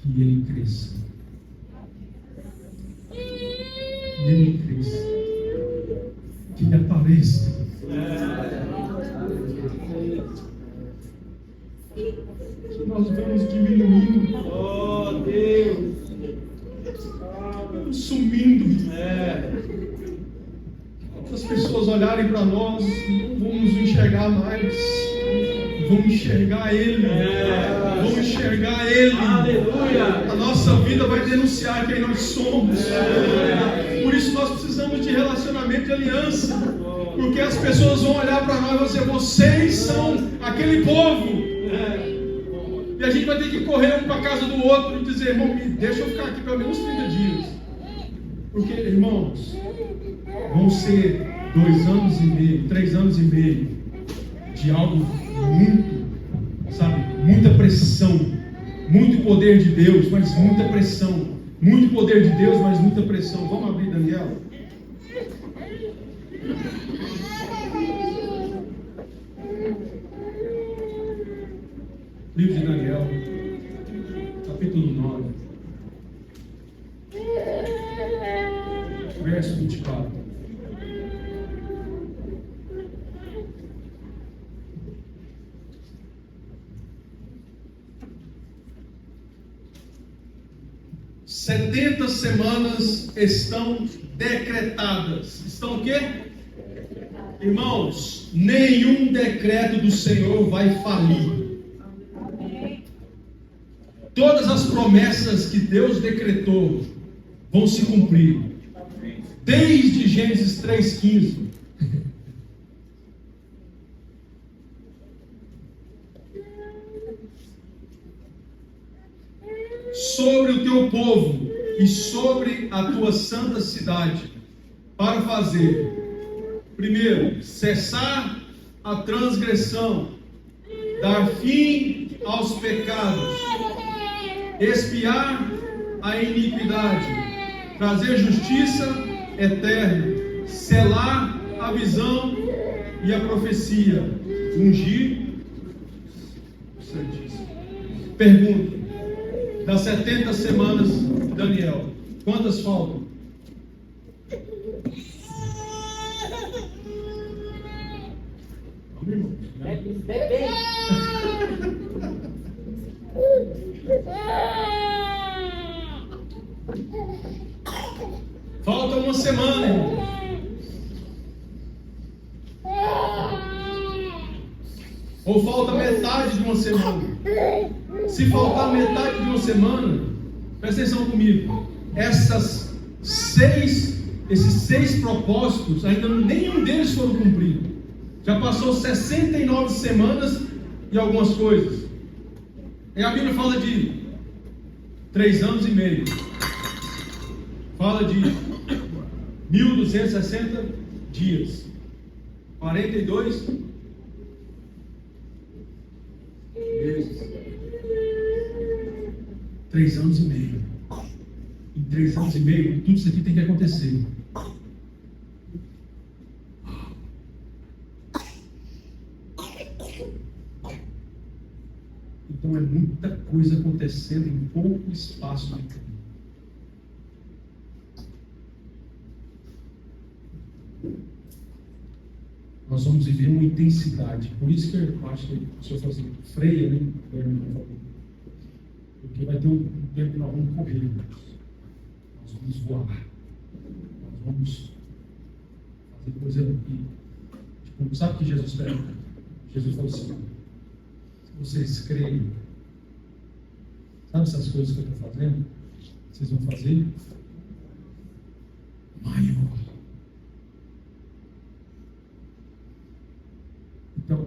Speaker 1: Que ele cresça. Que ele cresça. Que ele apareça. Que nós vamos diminuindo.
Speaker 2: Oh, Deus.
Speaker 1: Vamos sumindo. As pessoas olharem para nós, não vão nos enxergar mais. Vamos enxergar Ele. Vamos enxergar Ele.
Speaker 2: Aleluia.
Speaker 1: A nossa vida vai denunciar quem nós somos. Por isso nós precisamos de relacionamento de aliança. Porque as pessoas vão olhar para nós e vão dizer: vocês são aquele povo. E a gente vai ter que correr um para a casa do outro e dizer: irmão, deixa eu ficar aqui pelo menos 30 dias. Porque, irmãos, vão ser 2 anos e meio, 3 anos e meio de algo muito, muita pressão, muito poder de Deus, mas muita pressão, muito poder de Deus, mas muita pressão. Vamos abrir Daniel? Livro de Daniel, capítulo 9, verso 24. 70 semanas estão decretadas. Estão o quê? Irmãos, nenhum decreto do Senhor vai falir. Todas as promessas que Deus decretou vão se cumprir. Desde Gênesis 3,15. Sobre o teu povo e sobre a tua santa cidade, para fazer, primeiro, cessar a transgressão, dar fim aos pecados, expiar a iniquidade, trazer justiça eterna, selar a visão e a profecia, ungir o Santíssimo. Pergunta: das 70 semanas, Daniel, quantas faltam? Vamos, irmão. Falta uma semana, irmão. Ou falta metade de uma semana. Se faltar metade de uma semana, presta atenção comigo. Esses 6 propósitos, ainda nenhum deles foram cumpridos. Já passou 69 semanas e algumas coisas. E a Bíblia fala de 3 anos e meio. Fala de 1260 dias. 42 meses. 3 anos e meio. Em 3 anos e meio, tudo isso aqui tem que acontecer. Então é muita coisa acontecendo em pouco espaço de tempo. Nós vamos viver uma intensidade. Por isso que eu acho que o senhor falou assim, freia, né? Porque vai ter um tempo que nós vamos correr. Nós vamos voar. Nós vamos fazer coisa aqui. Tipo, sabe o que Jesus pede? Jesus falou assim: se vocês creem, sabe essas coisas que eu estou fazendo? Vocês vão fazer maior. Então,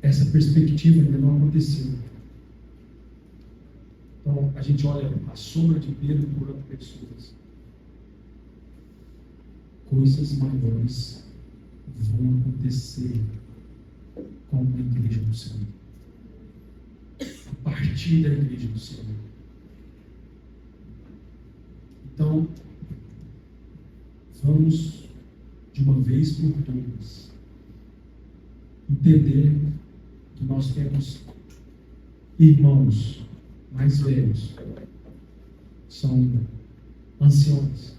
Speaker 1: essa perspectiva ainda não aconteceu. Então, a gente olha a sombra de Pedro curando pessoas. Coisas maiores vão acontecer com a igreja do Senhor. A partir da igreja do Senhor. Então, vamos, de uma vez por todas, entender que nós temos irmãos mais velhos, são anciões,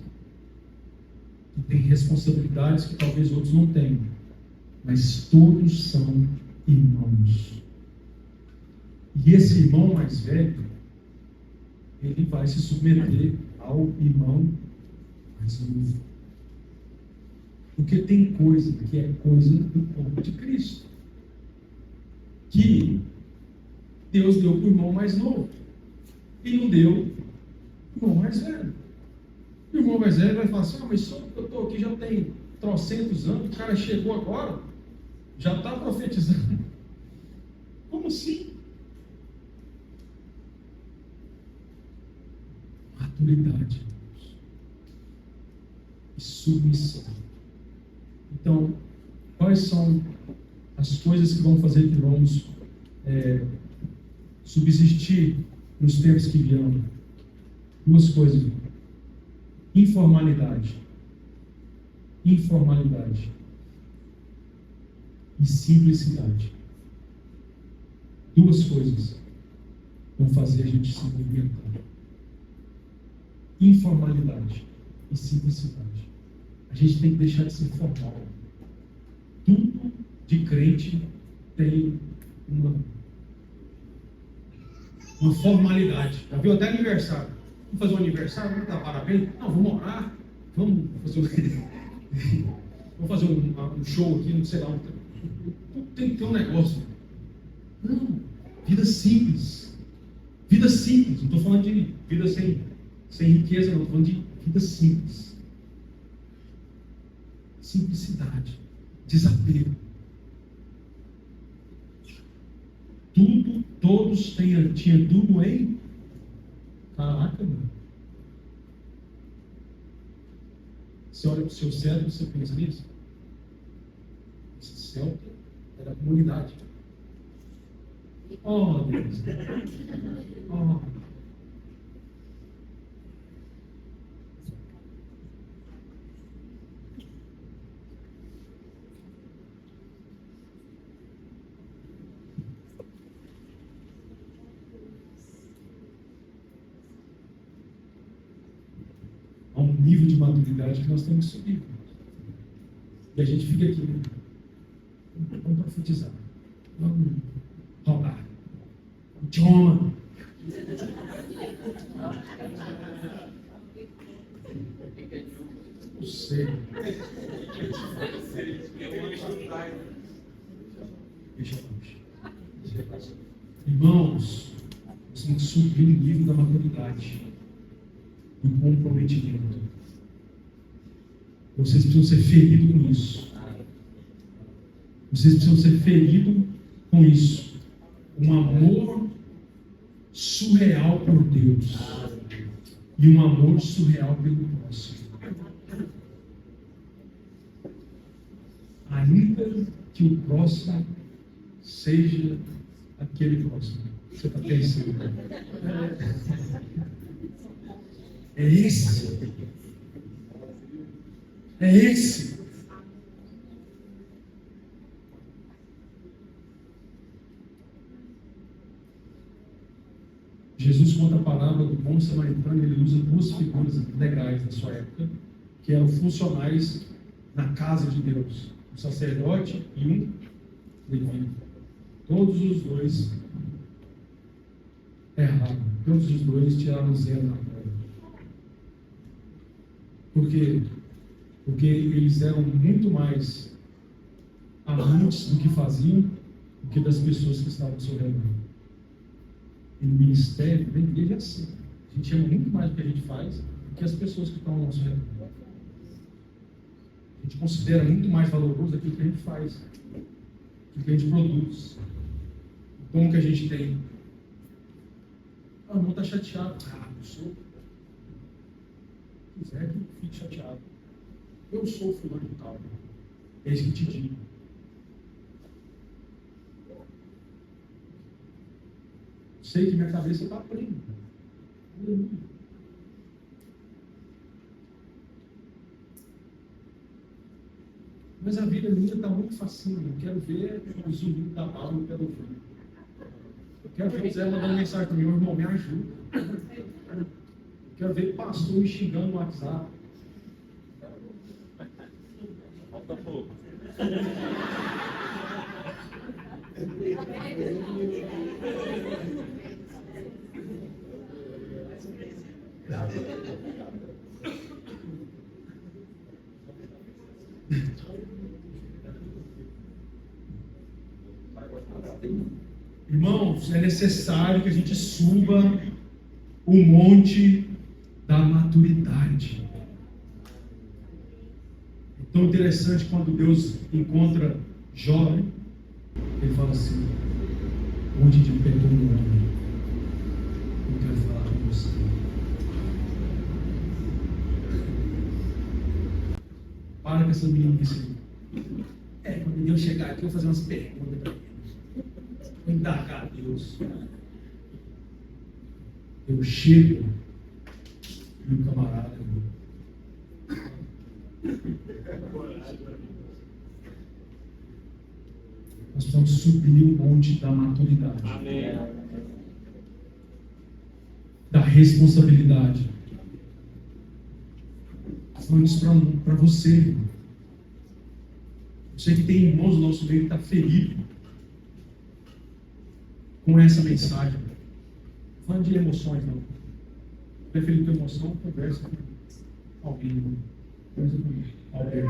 Speaker 1: que têm responsabilidades que talvez outros não tenham, mas todos são irmãos. E esse irmão mais velho, ele vai se submeter ao irmão mais novo. Porque tem coisa que é coisa do corpo de Cristo, que Deus deu para o irmão mais novo e não deu para o irmão mais velho. E o irmão mais velho vai falar assim: mas só que eu estou aqui já tem trocentos anos, o cara chegou agora, já está profetizando. Como assim? Maturidade e submissão. Então, quais são as coisas que vão fazer que vamos subsistir nos tempos que virão? 2 coisas. Informalidade e simplicidade. 2 coisas vão fazer a gente se movimentar: informalidade e simplicidade. A gente tem que deixar de ser formal. Tudo de crente tem uma uma formalidade. Já viu até aniversário? Vamos fazer um aniversário, vamos dar parabéns? Não, vamos orar, vamos fazer vamos fazer um show aqui, não sei lá. Tem que ter um negócio. Não, vida simples. Vida simples, não estou falando de vida sem riqueza, não, estou falando de vida simples. Simplicidade, desapego. Todos tinham tudo em. Caraca, mano. Você olha para o seu cérebro, você pensa nisso? Esse céu é da comunidade. Oh, Deus. Oh. Há um nível de maturidade que nós temos que subir. E a gente fica aqui, né? Vamos profetizar. Vamos rogar. Idioma. Não sei. Deixa eu Irmãos, nós temos que subir o nível da maturidade, do comprometimento. Vocês precisam ser feridos com isso. Vocês precisam ser feridos com isso. Um amor surreal por Deus e um amor surreal pelo próximo. Ainda que o próximo seja aquele próximo. Você está pensando? É esse. É esse. Jesus conta a parábola do bom samaritano, ele usa duas figuras legais da sua época, que eram funcionais na casa de Deus, um sacerdote e um levita. Todos os dois erraram, todos os dois tiraram zero na prova. Por quê? Porque eles eram muito mais amantes do que faziam do que das pessoas que estavam ao seu redor. E no ministério, na igreja é assim. A gente ama muito mais do que a gente faz do que as pessoas que estão ao nosso redor. A gente considera muito mais valoroso aquilo que a gente faz, aquilo que a gente produz, o dom que a gente tem. Ah, o irmão está chateado. Ah, eu sou. Se quiser que fique chateado. Eu sou fulano de tal. É isso que te digo. Sei que minha cabeça está presa. Aleluia. Mas a vida minha está muito facinha. Eu quero ver o zumbido da bala, eu quero ver. Eu quero ver o Zé mandando mensagem para mim, meu irmão, me ajuda. Eu quero ver o pastor me xingando no WhatsApp. Falta pouco. Irmãos, é necessário que a gente suba o monte da maturidade. É tão interessante quando Deus encontra Jó, né? Ele fala assim: onde de pé todo homem, eu quero falar com você. Para com essa meninice aí. Quando Deus chegar aqui, eu vou fazer umas perguntas para ele. Vou indagar a Deus. Eu chego e o camarada. Nós precisamos subir o monte da maturidade. Amém. Da responsabilidade. Estou falando isso para você, irmão. Você que tem irmãos no nosso meio que está ferido com essa mensagem. falando de emoções, não. Preferindo ter emoção, conversa com alguém. Conversa com alguém.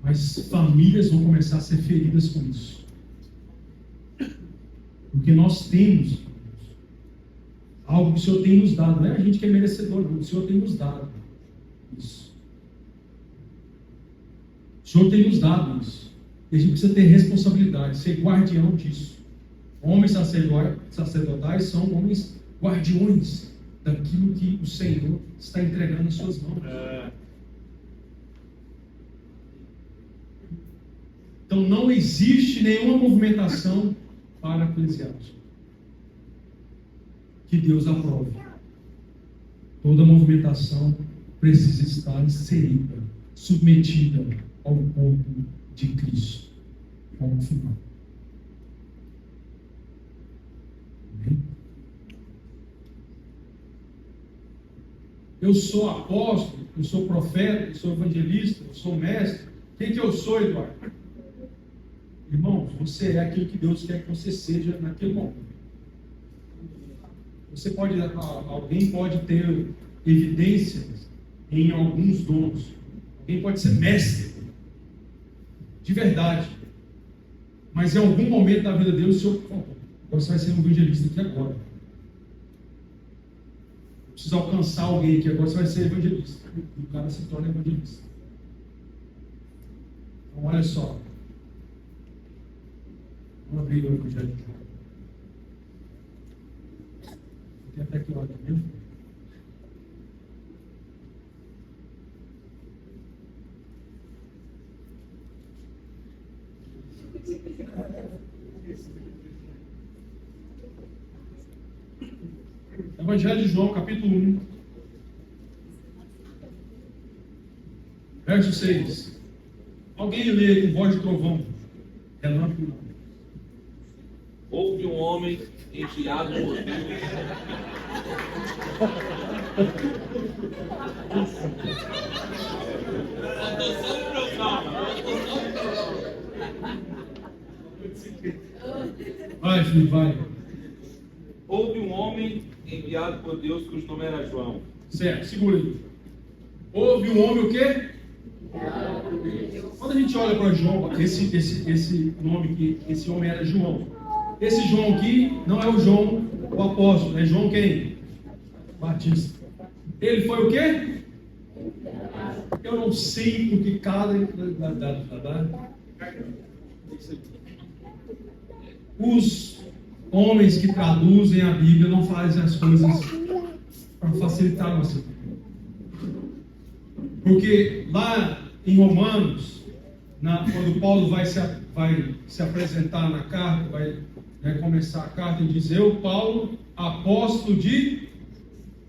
Speaker 1: Mas famílias vão começar a ser feridas com isso. Porque nós temos algo que o Senhor tem nos dado. Não é a gente que é merecedor, não. O Senhor tem nos dado isso. O Senhor tem nos dado isso. E a gente precisa ter responsabilidade, ser guardião disso. Homens sacerdotais são homens guardiões daquilo que o Senhor está entregando em suas mãos. Então não existe nenhuma movimentação para eclesiásticos que Deus aprove. Toda movimentação precisa estar inserida, submetida ao corpo de Cristo. Ponto final. Amém? Eu sou apóstolo, eu sou profeta, eu sou evangelista, eu sou mestre. Quem que eu sou, Eduardo? Irmãos, você é aquilo que Deus quer que você seja naquele momento. Alguém pode ter evidências em alguns dons. Alguém pode ser mestre, de verdade. Mas em algum momento da vida dele, o Senhor, agora você vai ser um evangelista aqui agora. Precisa alcançar alguém aqui, agora você vai ser evangelista. E o cara se torna evangelista. Então, olha só. Vamos abrir o Evangelho de João. Tem até que hora também. Evangelho de João, capítulo 1, verso 6. Alguém lê com voz de trovão, relâmpago.
Speaker 2: Houve um homem enviado por Deus.
Speaker 1: Vai, filho, vai.
Speaker 2: Houve um homem enviado por Deus cujo nome era João.
Speaker 1: Certo, segura aí. Houve um homem o quê? Quando a gente olha para João, esse nome que esse homem era João. Esse João aqui não é o João, o apóstolo, é João quem? Batista. Ele foi o quê? Eu não sei porque cada... Os homens que traduzem a Bíblia não fazem as coisas para facilitar a nossa vida. Porque lá em Romanos, quando Paulo vai se apresentar na carta, vai começar a carta e diz: eu, Paulo, apóstolo de...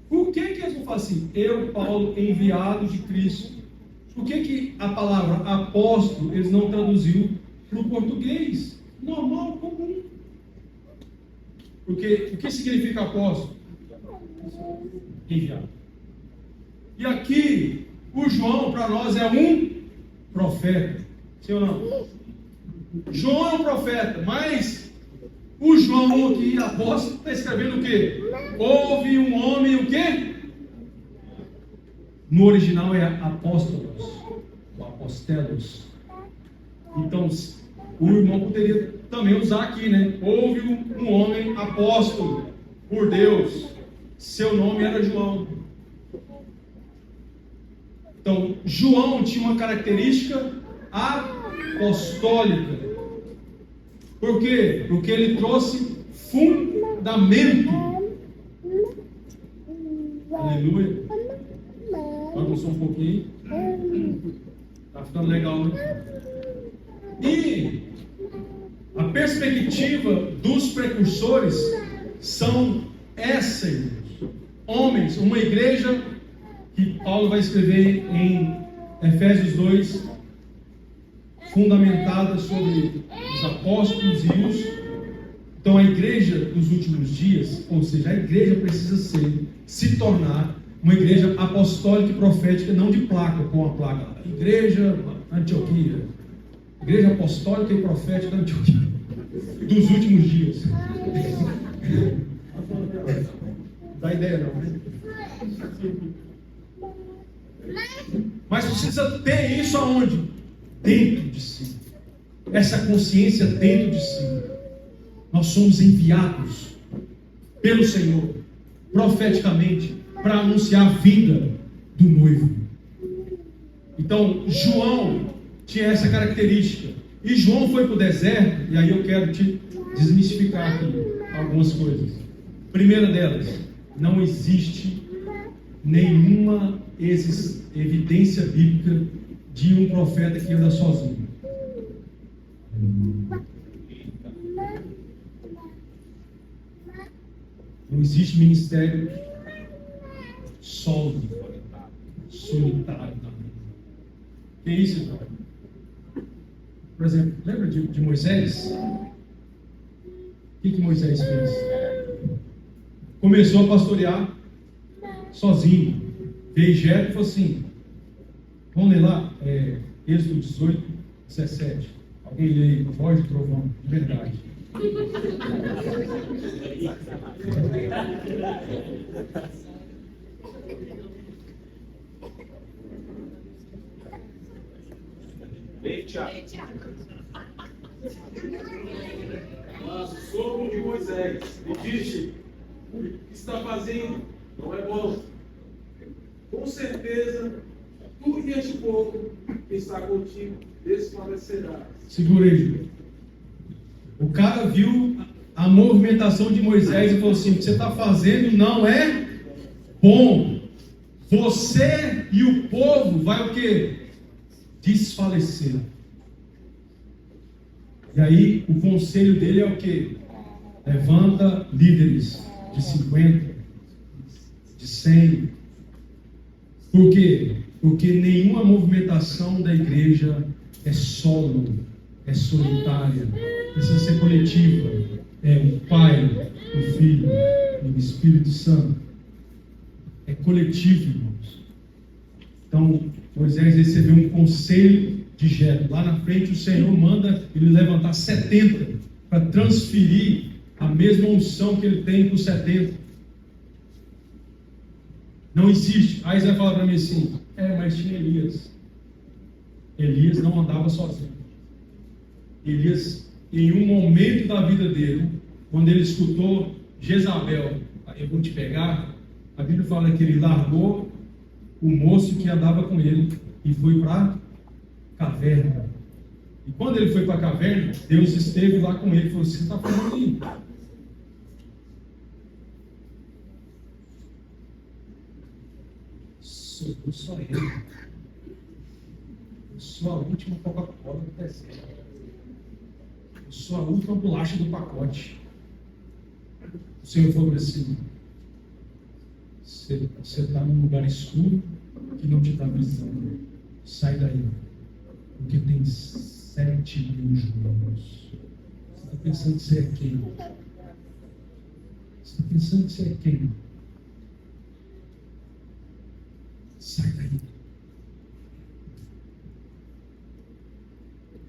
Speaker 1: Por que eles não falam assim? Eu, Paulo, enviado de Cristo. Por que a palavra apóstolo eles não traduziu para o português? Normal, comum. Porque o que significa apóstolo? Enviado. E aqui, o João para nós é um profeta. Sim ou não? João é um profeta, mas o João aqui, apóstolo, está escrevendo o quê? Houve um homem, o quê? No original é apóstolos, ou apostelos. Então, o irmão poderia também usar aqui, né? Houve um homem apóstolo por Deus. Seu nome era João. Então, João tinha uma característica apostólica. Por quê? Porque ele trouxe fundamento. Aleluia. Vamos só um pouquinho. Tá ficando legal, né? E a perspectiva dos precursores são essas. Homens, uma igreja que Paulo vai escrever em Efésios 2, fundamentada sobre os apóstolos e os... Então a igreja dos últimos dias, ou seja, a igreja precisa se tornar uma igreja apostólica e profética, não de placa, com a placa Igreja Antioquia, Igreja Apostólica e Profética da Antioquia, dos últimos dias. Dá ideia não, né? Mas precisa ter isso aonde? Dentro de si. Essa consciência dentro de si. Nós somos enviados pelo Senhor, profeticamente, para anunciar a vinda do noivo. Então, João tinha essa característica. E João foi para o deserto, e aí eu quero te desmistificar aqui algumas coisas. Primeira delas, não existe nenhuma evidência bíblica de um profeta que anda sozinho. Não existe ministério solo, solitário. Que isso, irmão? Por exemplo, lembra de Moisés? O que Moisés fez? Começou a pastorear sozinho. Veio Jetro e falou assim: vamos ler lá, Êxodo 18, 17. Alguém lê aí, voz de trovão, de verdade.
Speaker 2: Leia, Tiago. Mas sogro de Moisés lhe disse: o que está fazendo não é bom. Com certeza, tu e este povo que está contigo desfalecerás.
Speaker 1: Segura aí, Júlio. O cara viu a movimentação de Moisés e falou assim: o que você está fazendo não é bom. Você e o povo vai o quê? Desfalecer. E aí o conselho dele é o quê? Levanta líderes de 50, de 100. Por quê? Porque nenhuma movimentação da igreja é solo, é solitária, precisa ser coletiva. É o Pai, o Filho e o Espírito Santo. É coletivo, irmãos. Então, Moisés recebeu um conselho de Jetro. Lá na frente o Senhor manda ele levantar 70 para transferir a mesma unção que ele tem para os 70. Não existe. Aí você vai falar para mim assim: mas tinha Elias. Elias não andava sozinho. Elias, em um momento da vida dele, quando ele escutou Jezabel, eu vou te pegar, a Bíblia fala que ele largou o moço que andava com ele e foi para a caverna. E quando ele foi para a caverna, Deus esteve lá com ele e falou: você está falando aí? Sobrou só ele. Eu sou a última Coca-Cola do deserto. Eu sou a última bolacha do pacote. O Senhor falou assim: você está num lugar escuro que não te dá visão. Sai daí. Porque tem 7.000 joelhos. Você está pensando que você é quem? Você está pensando que você é quem? Sai daí.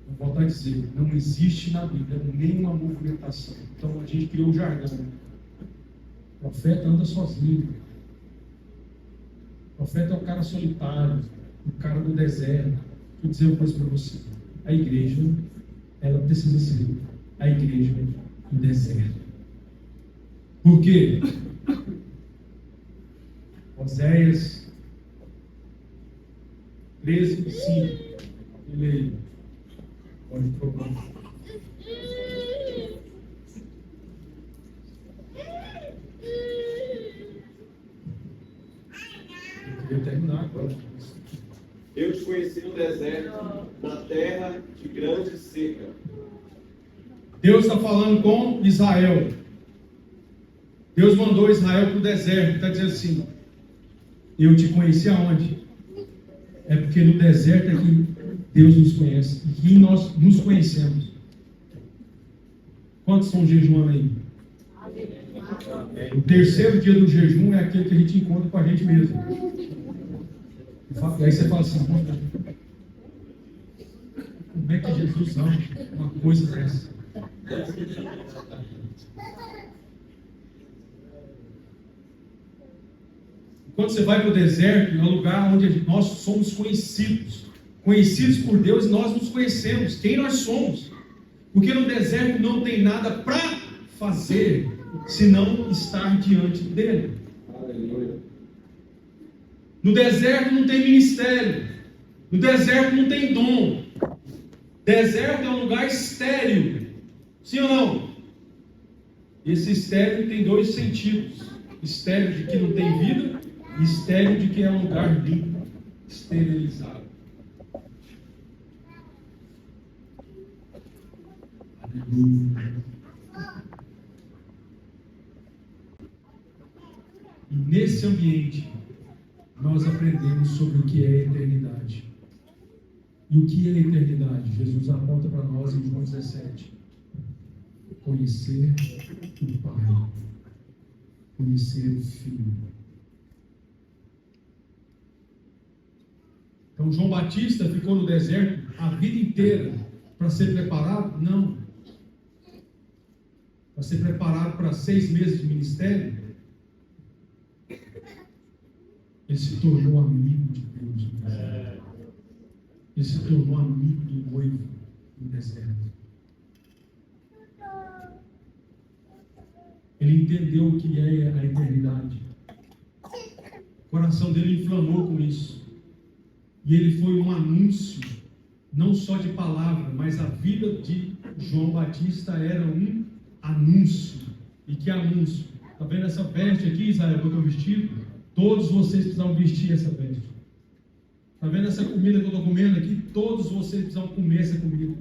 Speaker 1: Vou voltar a dizer: não existe na Bíblia nenhuma movimentação. Então a gente criou o jargão. O profeta anda sozinho. O profeta é o cara solitário, o cara do deserto. Vou dizer uma coisa para você: a igreja, ela precisa ser a igreja do deserto. Por quê? Oséias 13, 5. Ele aí. Pode procurar. Eu queria terminar agora.
Speaker 2: Eu te conheci no deserto, na terra de grande seca.
Speaker 1: Deus está falando com Israel. Deus mandou Israel para o deserto. Está dizendo assim: eu te conheci aonde? É porque no deserto é que Deus nos conhece e que nós nos conhecemos. Quantos estão jejuando aí? O terceiro dia do jejum é aquele que a gente encontra com a gente mesmo. E aí você fala assim: Como é que Jesus ama uma coisa dessa? Quando você vai para o deserto, é um lugar onde nós somos conhecidos. Conhecidos por Deus, nós nos conhecemos. Quem nós somos? Porque no deserto não tem nada para fazer, senão estar diante dele. Aleluia. No deserto não tem ministério. No deserto não tem dom. Deserto é um lugar estéril. Sim ou não? Esse estéril tem dois sentidos. Estéril de que não tem vida e estéril de que é um lugar limpo, esterilizado. Aleluia. E nesse ambiente, nós aprendemos sobre o que é a eternidade. E o que é a eternidade? Jesus aponta para nós em João 17. Conhecer o Pai. Conhecer o Filho. Então João Batista ficou no deserto a vida inteira para ser preparado? Não. Para ser preparado para 6 meses de ministério? Ele se tornou amigo de Deus no deserto. Ele se tornou amigo do noivo no deserto. Ele entendeu o que é a eternidade. O coração dele inflamou com isso. E ele foi um anúncio, não só de palavra, mas a vida de João Batista era um anúncio. E que anúncio? Está vendo essa veste aqui, Israel, que eu estou vestido? Todos vocês precisam vestir essa veste. Está vendo essa comida que eu estou comendo aqui? Todos vocês precisam comer essa comida.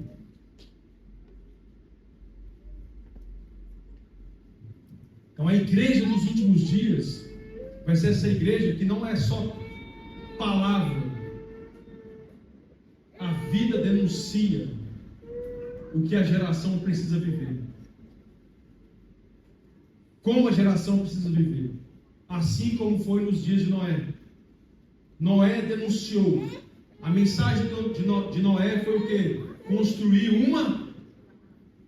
Speaker 1: Então a igreja dos últimos dias vai ser essa igreja que não é só palavra. A vida denuncia o que a geração precisa viver. Como a geração precisa viver. Assim como foi nos dias de Noé. Noé denunciou. A mensagem de Noé foi o quê? Construir uma.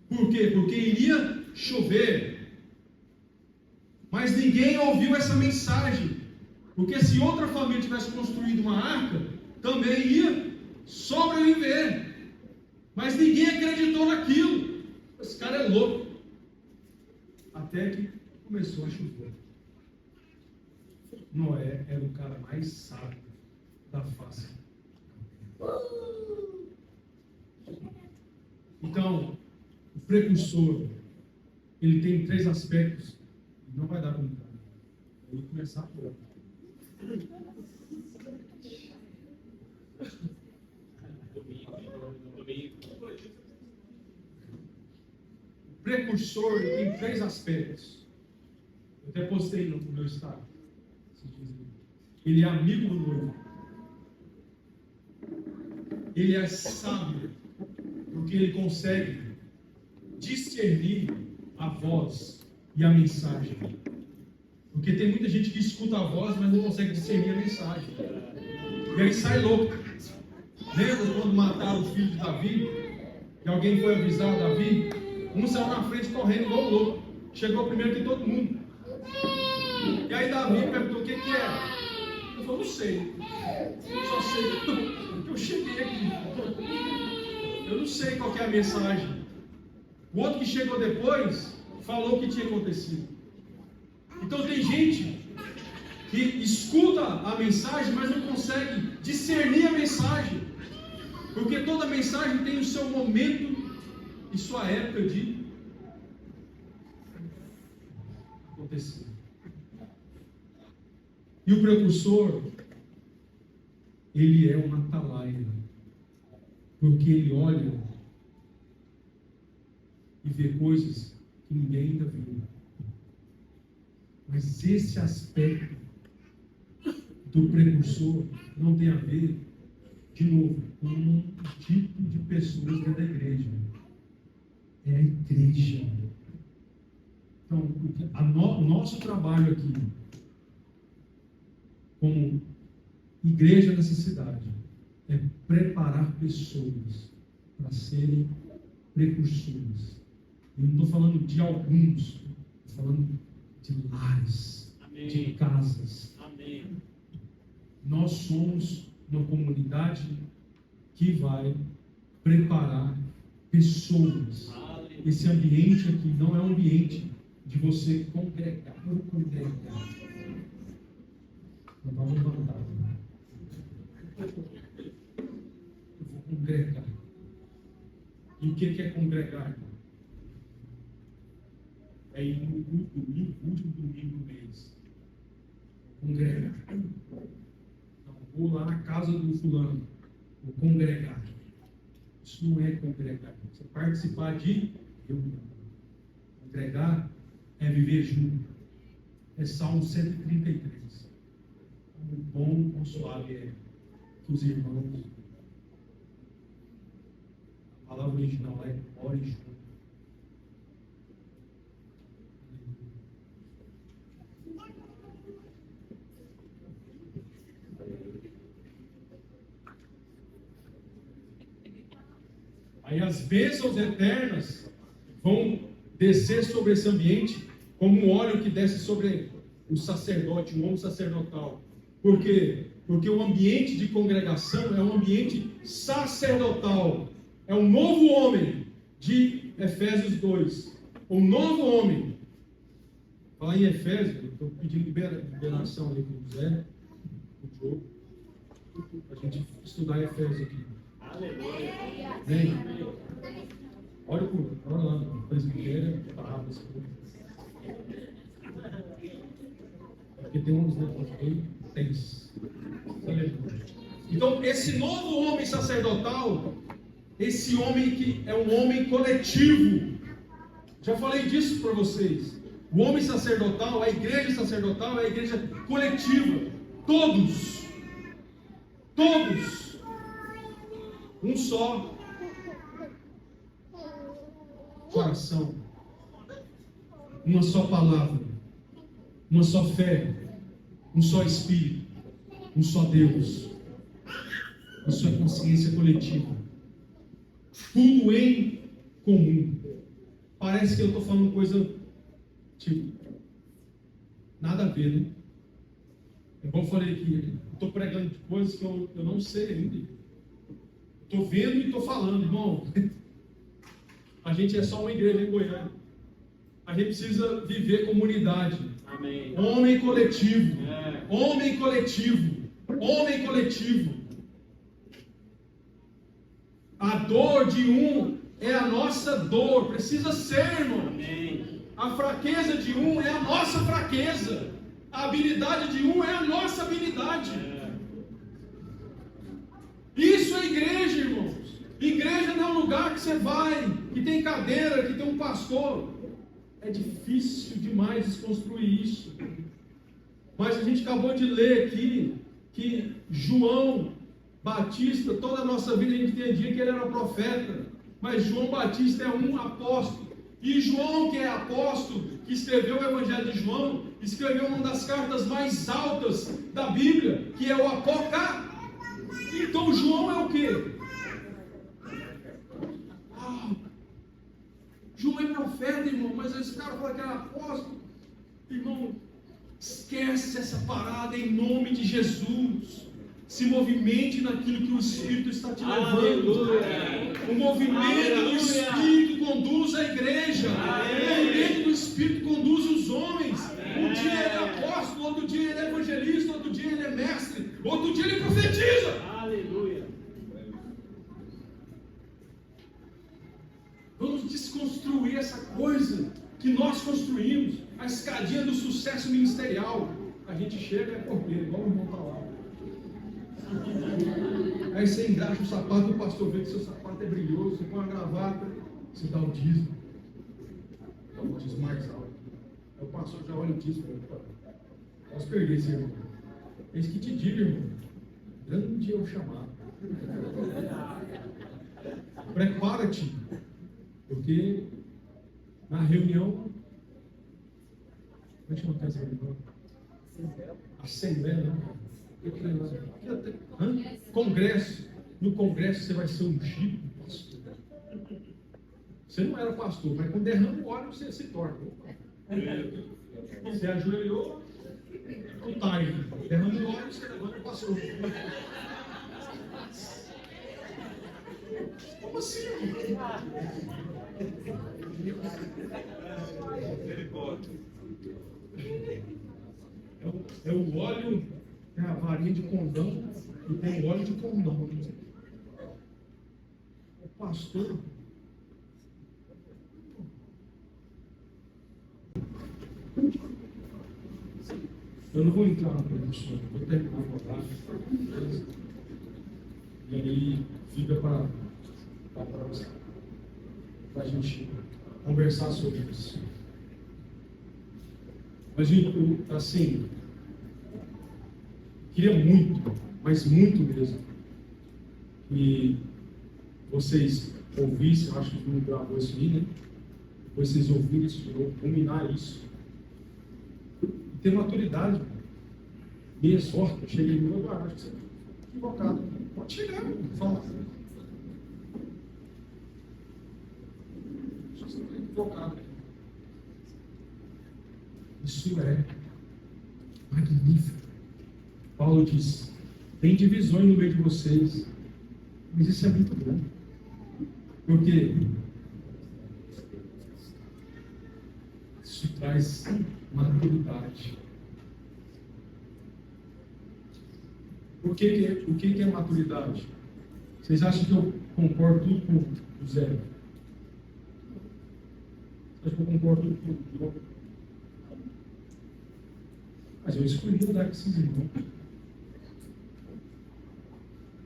Speaker 1: Por quê? Porque iria chover. Mas ninguém ouviu essa mensagem. Porque se outra família tivesse construído uma arca, também ia sobreviver. Mas ninguém acreditou naquilo. Esse cara é louco. Até que começou a chover. Noé era o cara mais sábio da face. Então, o precursor, ele tem 3 aspectos. Não vai dar para entrar. Eu vou começar agora. O precursor tem 3 aspectos. Eu até postei no meu estado. Ele é amigo do noivo. Ele é sábio, porque ele consegue discernir a voz e a mensagem. Porque tem muita gente que escuta a voz, mas não consegue discernir a mensagem. E aí sai louco. Lembra quando mataram o filho de Davi? Que alguém foi avisar Davi? Um saiu na frente correndo igual louco. Chegou primeiro que todo mundo. E aí Davi perguntou: o que é? Eu falei: não sei. Eu só sei que eu cheguei aqui. Eu não sei qual que é a mensagem. O outro que chegou depois falou o que tinha acontecido. Então tem gente que escuta a mensagem, mas não consegue discernir a mensagem. Porque toda mensagem tem o seu momento e sua época de acontecer. E o precursor, ele é um atalaia. Porque ele olha e vê coisas que ninguém ainda viu. Mas esse aspecto do precursor não tem a ver, de novo, com um tipo de pessoas dentro da igreja. É a igreja. Então, o nosso trabalho aqui, como igreja nessa cidade, é preparar pessoas para serem precursores. Eu não estou falando de alguns, estou falando de lares,
Speaker 3: Amém.
Speaker 1: de casas.
Speaker 3: Amém.
Speaker 1: Nós somos uma comunidade que vai preparar pessoas.
Speaker 3: Aleluia.
Speaker 1: Esse ambiente aqui não é um ambiente de você congregar ou congregar. Não vamos levantar. Eu vou congregar. E o que é congregar, irmão? É ir no domingo, último domingo do mês. Congregar. Não, vou lá na casa do fulano. Vou congregar. Isso não é congregar. Você participar de reunião. Congregar é viver junto. É Salmo 133. O bom, o suave é que os irmãos. A palavra original é orem junto. Aí as bênçãos eternas vão descer sobre esse ambiente como um óleo que desce sobre o sacerdote, o homem sacerdotal. Por quê? Porque o ambiente de congregação é um ambiente sacerdotal. É um novo homem de Efésios 2. Um novo homem. Falar em Efésios, estou pedindo liberação ali para o Zé, para o Diogo, para a gente estudar Efésios aqui.
Speaker 3: Aleluia.
Speaker 1: Vem. Olha lá, presbítero, palavras. Porque tem uns negócios aí, tem. Então, esse novo homem sacerdotal, esse homem que é um homem coletivo, já falei disso para vocês. O homem sacerdotal, a igreja sacerdotal é a igreja coletiva. Todos. Um só coração, uma só palavra, uma só fé, um só Espírito, um só Deus, uma só consciência coletiva, tudo em comum. Parece que eu estou falando coisa tipo nada a ver, né? Igual eu falei aqui, estou pregando de coisas que eu não sei ainda. Estou vendo e estou falando, irmão. A gente é só uma igreja em Goiânia. A gente precisa viver comunidade.
Speaker 3: Amém.
Speaker 1: Homem coletivo.
Speaker 3: É.
Speaker 1: Homem coletivo. Homem coletivo. A dor de um é a nossa dor. Precisa ser, irmão.
Speaker 3: Amém.
Speaker 1: A fraqueza de um é a nossa fraqueza. A habilidade de um é a nossa habilidade. Isso é igreja, irmãos. Igreja não é um lugar que você vai, que tem cadeira, que tem um pastor. É difícil demais desconstruir isso. Mas a gente acabou de ler aqui que João Batista, toda a nossa vida a gente entendia que ele era profeta. Mas João Batista é um apóstolo. E João, que é apóstolo, que escreveu o Evangelho de João, escreveu uma das cartas mais altas da Bíblia, que é o Apocalipse. Então João é o quê? João é profeta, irmão, mas esse cara fala que era apóstolo. Irmão, esquece essa parada em nome de Jesus. Se movimente naquilo que o Espírito está te levando.
Speaker 3: Aleluia.
Speaker 1: O movimento do Espírito conduz a igreja. O movimento do Espírito conduz os homens. Um dia ele é apóstolo, outro dia ele é evangelista, outro dia ele é mestre, outro dia ele profetiza.
Speaker 3: Aleluia.
Speaker 1: Vamos desconstruir essa coisa que nós construímos, a escadinha do sucesso ministerial. A gente chega e é correr, igual o irmão está lá. Aí você engraxa o sapato, o pastor vê que seu sapato é brilhoso, você põe uma gravata, você dá o dízimo. Dá o dízimo mais alto. Aí o pastor já olha o dízimo e fala: posso perder esse irmão. É isso que te digo, irmão. Grande é o chamado. Prepara-te. Porque na reunião, como é que chama a casa da reunião? Assembleia, não? Congresso. No congresso você vai ser ungido, pastor. Você não era pastor, mas quando derrama o óleo, você se torna. Você ajoelhou, o time. Derrama o óleo, você levanta o pastor. Como assim? É o óleo, é a varinha de condão e tem o óleo de condão. O pastor. Eu não vou entrar na produção, vou terminar a rodada. E aí fica para a gente conversar sobre isso. Mas, assim, queria muito, mas muito mesmo, que vocês ouvissem, eu acho que não gravou isso aí, né? Depois vocês ouvirem isso de novo, combinar isso. E ter maturidade. Me exorta, eu cheguei no meu acho que você está equivocado. Pode chegar, fala. Acho que você está equivocado. Isso é magnífico. Paulo diz: tem divisões no meio de vocês, mas isso é muito bom, porque isso traz maturidade. O que é maturidade? Vocês acham que eu concordo tudo com o Zé? Vocês acham que eu concordo tudo com o Zé? Mas eu escolhi andar com esses irmãos.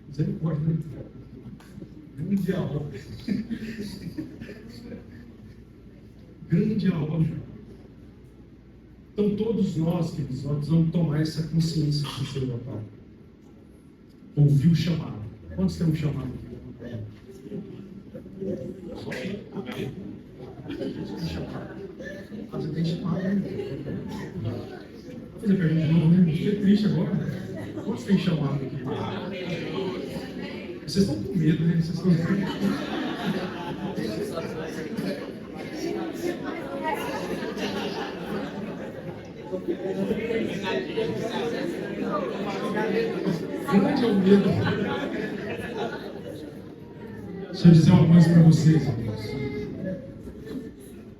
Speaker 1: Misericórdia, né? Grande a obra. Grande a obra. Então, todos nós, queridos, nós vamos tomar essa consciência do seu local. Ouvir o chamado. Quantos tem um chamado aqui? Você tem chamado, né? Vou fazer pergunta de novo, né? Fiquei triste agora. Quantos tem chamado aqui? Vocês estão com medo, né? Vocês estão com medo. Grande é o medo. Deixa eu dizer uma coisa para vocês, amigos.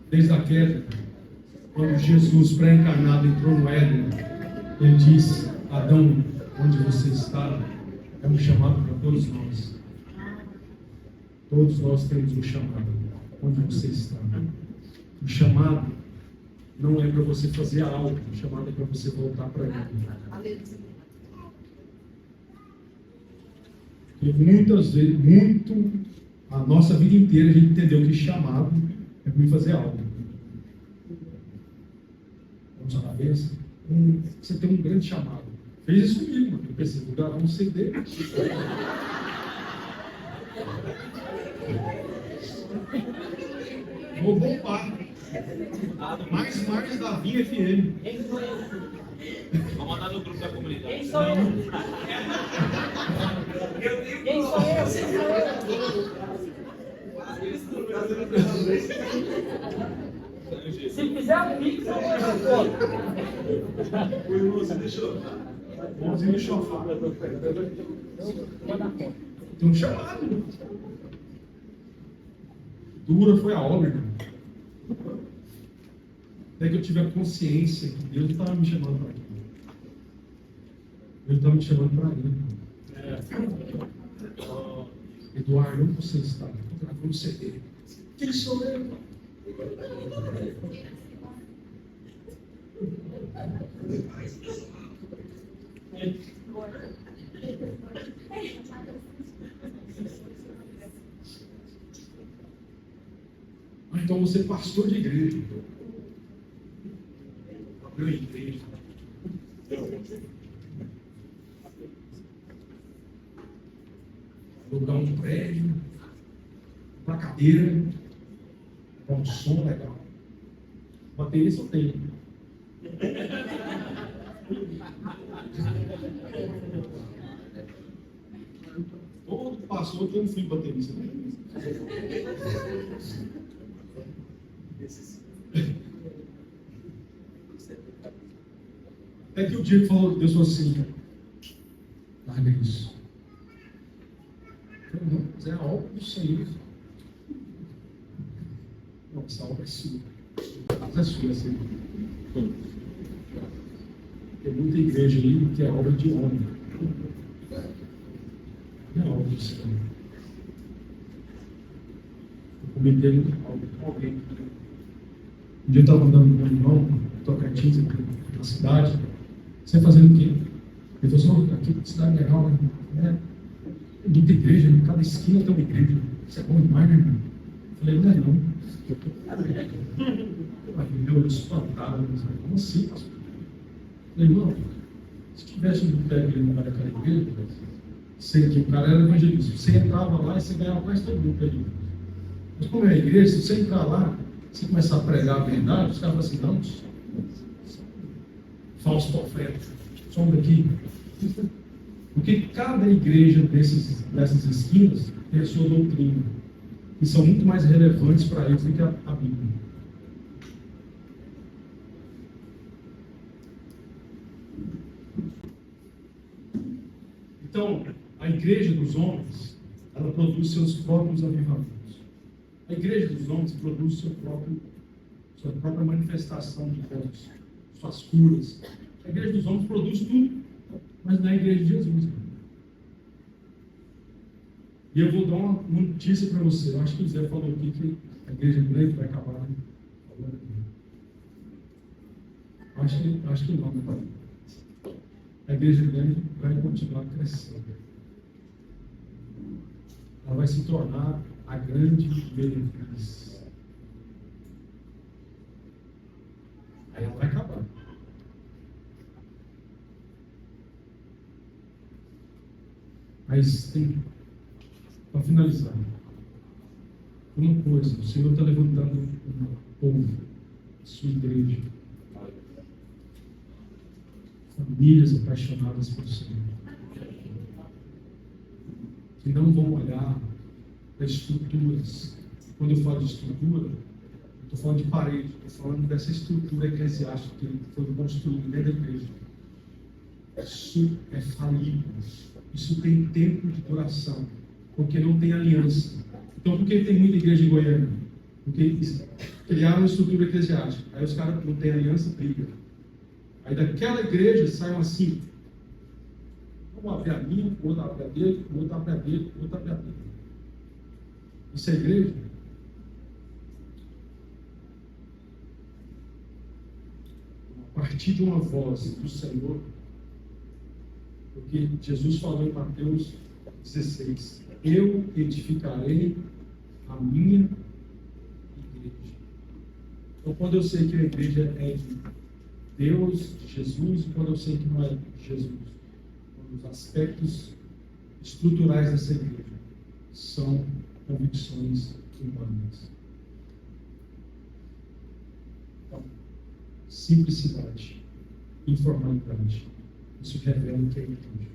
Speaker 1: Desde a queda, quando Jesus pré-encarnado entrou no Éden, ele disse: Adão, onde você está? É um chamado para todos nós. Todos nós temos um chamado. Onde você está? O chamado não é para você fazer algo, o chamado é para você voltar para ele. E muitas vezes, a nossa vida inteira a gente entendeu que chamado é para fazer algo. Vamos à cabeça? Você tem um grande chamado. Fez isso comigo, mano. Eu pensei, vou gravar um CD. Vou bombar. Mais da Vinha FM.
Speaker 3: Vou mandar no grupo da comunidade.
Speaker 4: Quem sou eu? Quem sou eu? Se fizer um pix, eu vou.
Speaker 2: O irmão se deixou.
Speaker 1: Vamos falar.
Speaker 4: Vou dar conta.
Speaker 1: Tem um chamado. Dura foi a obra, irmão. Até que eu tive a consciência que Deus não estava me chamando para aquilo. Deus estava me chamando para ele. Eduardo, onde você está? Estou gravando um CD. Quem sou eu? Então você é pastor de igreja. Abriu a igreja. Alugar um prédio, uma cadeira, com um som legal. Bateria só tem. Todo pastor tem um filho baterista. Até que o dia que falou, Deus falou assim, larga isso. Eu falei, não, mas é a obra do Senhor. Não, essa obra é sua. Essa é sua, assim. Tem muita igreja aí que é obra de homem. Não é obra do Senhor. Eu comentei algo com alguém. Um dia eu estava andando com um irmão, Tocantins, aqui na cidade. Você fazendo o quê? Ele falou assim, aqui cidade legal, né? Muita igreja, em cada esquina tem uma igreja. Isso é bom demais, né, irmão? Eu falei, não é não. Eu espantado, como assim, pastor? Eu falei, irmão, se tivesse um pé ali no lugar daquela igreja, sei que o cara era evangelista, você entrava lá e você ganhava mais todo mundo ali. Mas como é a igreja, se você entrar lá, você começar a pregar a verdade, os caras falam assim, não, falso profeta, somos daqui. Porque cada igreja dessas esquinas tem a sua doutrina, que são muito mais relevantes para eles do que a Bíblia. Então, a igreja dos homens, ela produz seus próprios avivamentos. A igreja dos homens produz sua própria manifestação de Deus, suas curas. A igreja dos homens produz tudo, mas não é a igreja de Jesus. E eu vou dar uma notícia para você. Eu acho que o Zé falou aqui que a igreja grande vai acabar. Né? Acho que não, né? A igreja grande vai continuar crescendo. Ela vai se tornar a grande meretriz. Aí ela vai acabar. Mas tem, para finalizar, uma coisa, o Senhor está levantando um povo, a sua igreja, famílias apaixonadas pelo Senhor, que não vão olhar para estruturas. Quando eu falo de estrutura, eu estou falando de parede, estou falando dessa estrutura eclesiástica que foi construída dentro da igreja. Isso é falível. Isso tem tempo de duração, porque não tem aliança. Então, por que tem muita igreja em Goiânia? Porque criaram uma estrutura eclesiástica. Aí os caras não têm aliança, brigam. Aí daquela igreja saem assim. Vamos abrir a minha, o outro abre a dele, o outro abre a dele, o outro abre a dele. Isso é igreja? A partir de uma voz do Senhor, porque Jesus falou em Mateus 16, eu edificarei a minha igreja. Então, quando eu sei que a igreja é de Deus, de Jesus, e quando eu sei que não é de Jesus, os aspectos estruturais dessa igreja são convicções humanas. Então, simplicidade, informalidade, isso revela o que é igreja.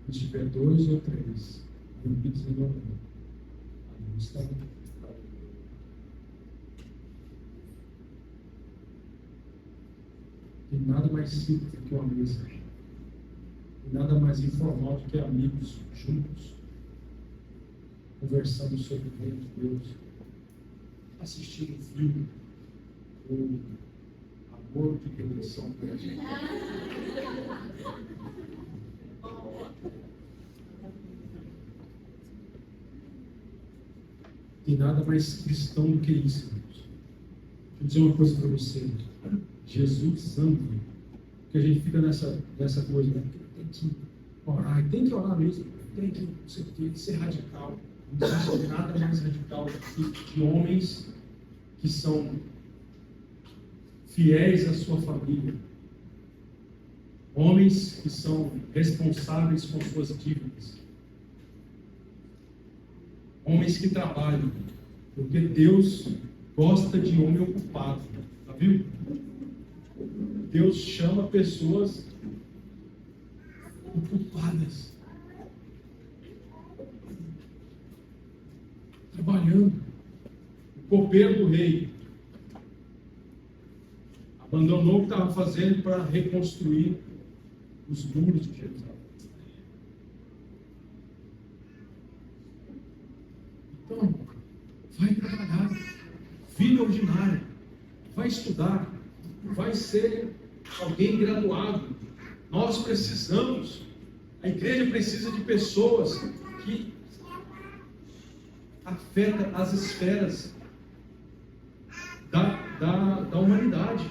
Speaker 1: Se tiver 2 ou 3 reunidos em meu nome, a luz está. Tem nada mais simples do que uma mesa. Tem nada mais informal do que amigos juntos, conversando sobre o reino de Deus, assistindo um filme, o amor de redenção para gente. Tem nada mais cristão do que isso, irmãos. Deixa eu dizer uma coisa para você. Jesus ama. Porque a gente fica nessa coisa, né? Tem que orar, tem que orar mesmo, tem que ser radical. Não existe nada mais radical que homens que são fiéis à sua família. Homens que são responsáveis com suas dívidas. Homens que trabalham, porque Deus gosta de homem ocupado, tá viu? Deus chama pessoas ocupadas, trabalhando. copeiro do rei, abandonou o que estava fazendo para reconstruir os muros de Jerusalém. Então, vai trabalhar, vida ordinária, vai estudar, vai ser alguém graduado. Nós precisamos, a igreja precisa de pessoas que afetam as esferas da humanidade.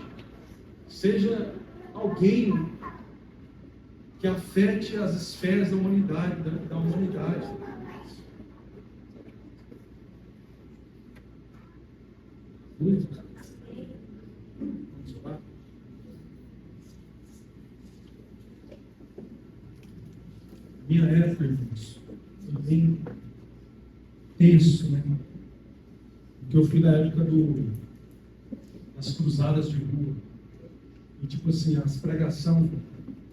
Speaker 1: Seja alguém que afete as esferas da humanidade, da humanidade. Vamos lá? Minha época, irmãos, bem tenso, né? Porque eu fui da época das cruzadas de rua. E tipo assim, as pregações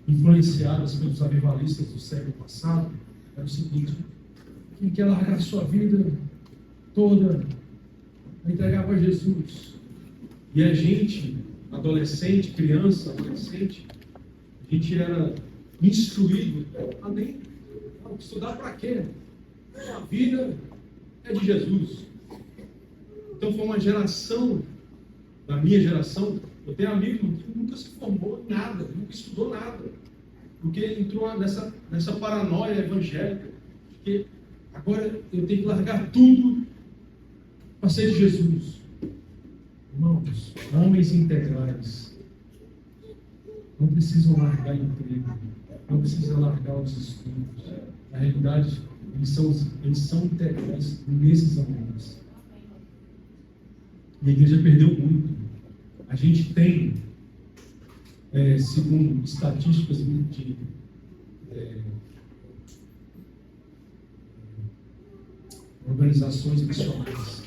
Speaker 1: influenciadas pelos avivalistas do século passado era o seguinte: quem quer largar a sua vida toda, vai entregar para Jesus. E a gente, adolescente, criança, adolescente, a gente era instruído a nem estudar para quê? A vida é de Jesus. Então foi uma geração, da minha geração, eu tenho amigo que nunca se formou em nada, nunca estudou nada, porque entrou nessa paranoia evangélica, que agora eu tenho que largar tudo para ser de Jesus. Irmãos, homens integrais não precisam largar emprego, não precisam largar os estudos. Na realidade, eles são integrais nesses amores. E a igreja perdeu muito. A gente tem, segundo estatísticas de organizações missionárias,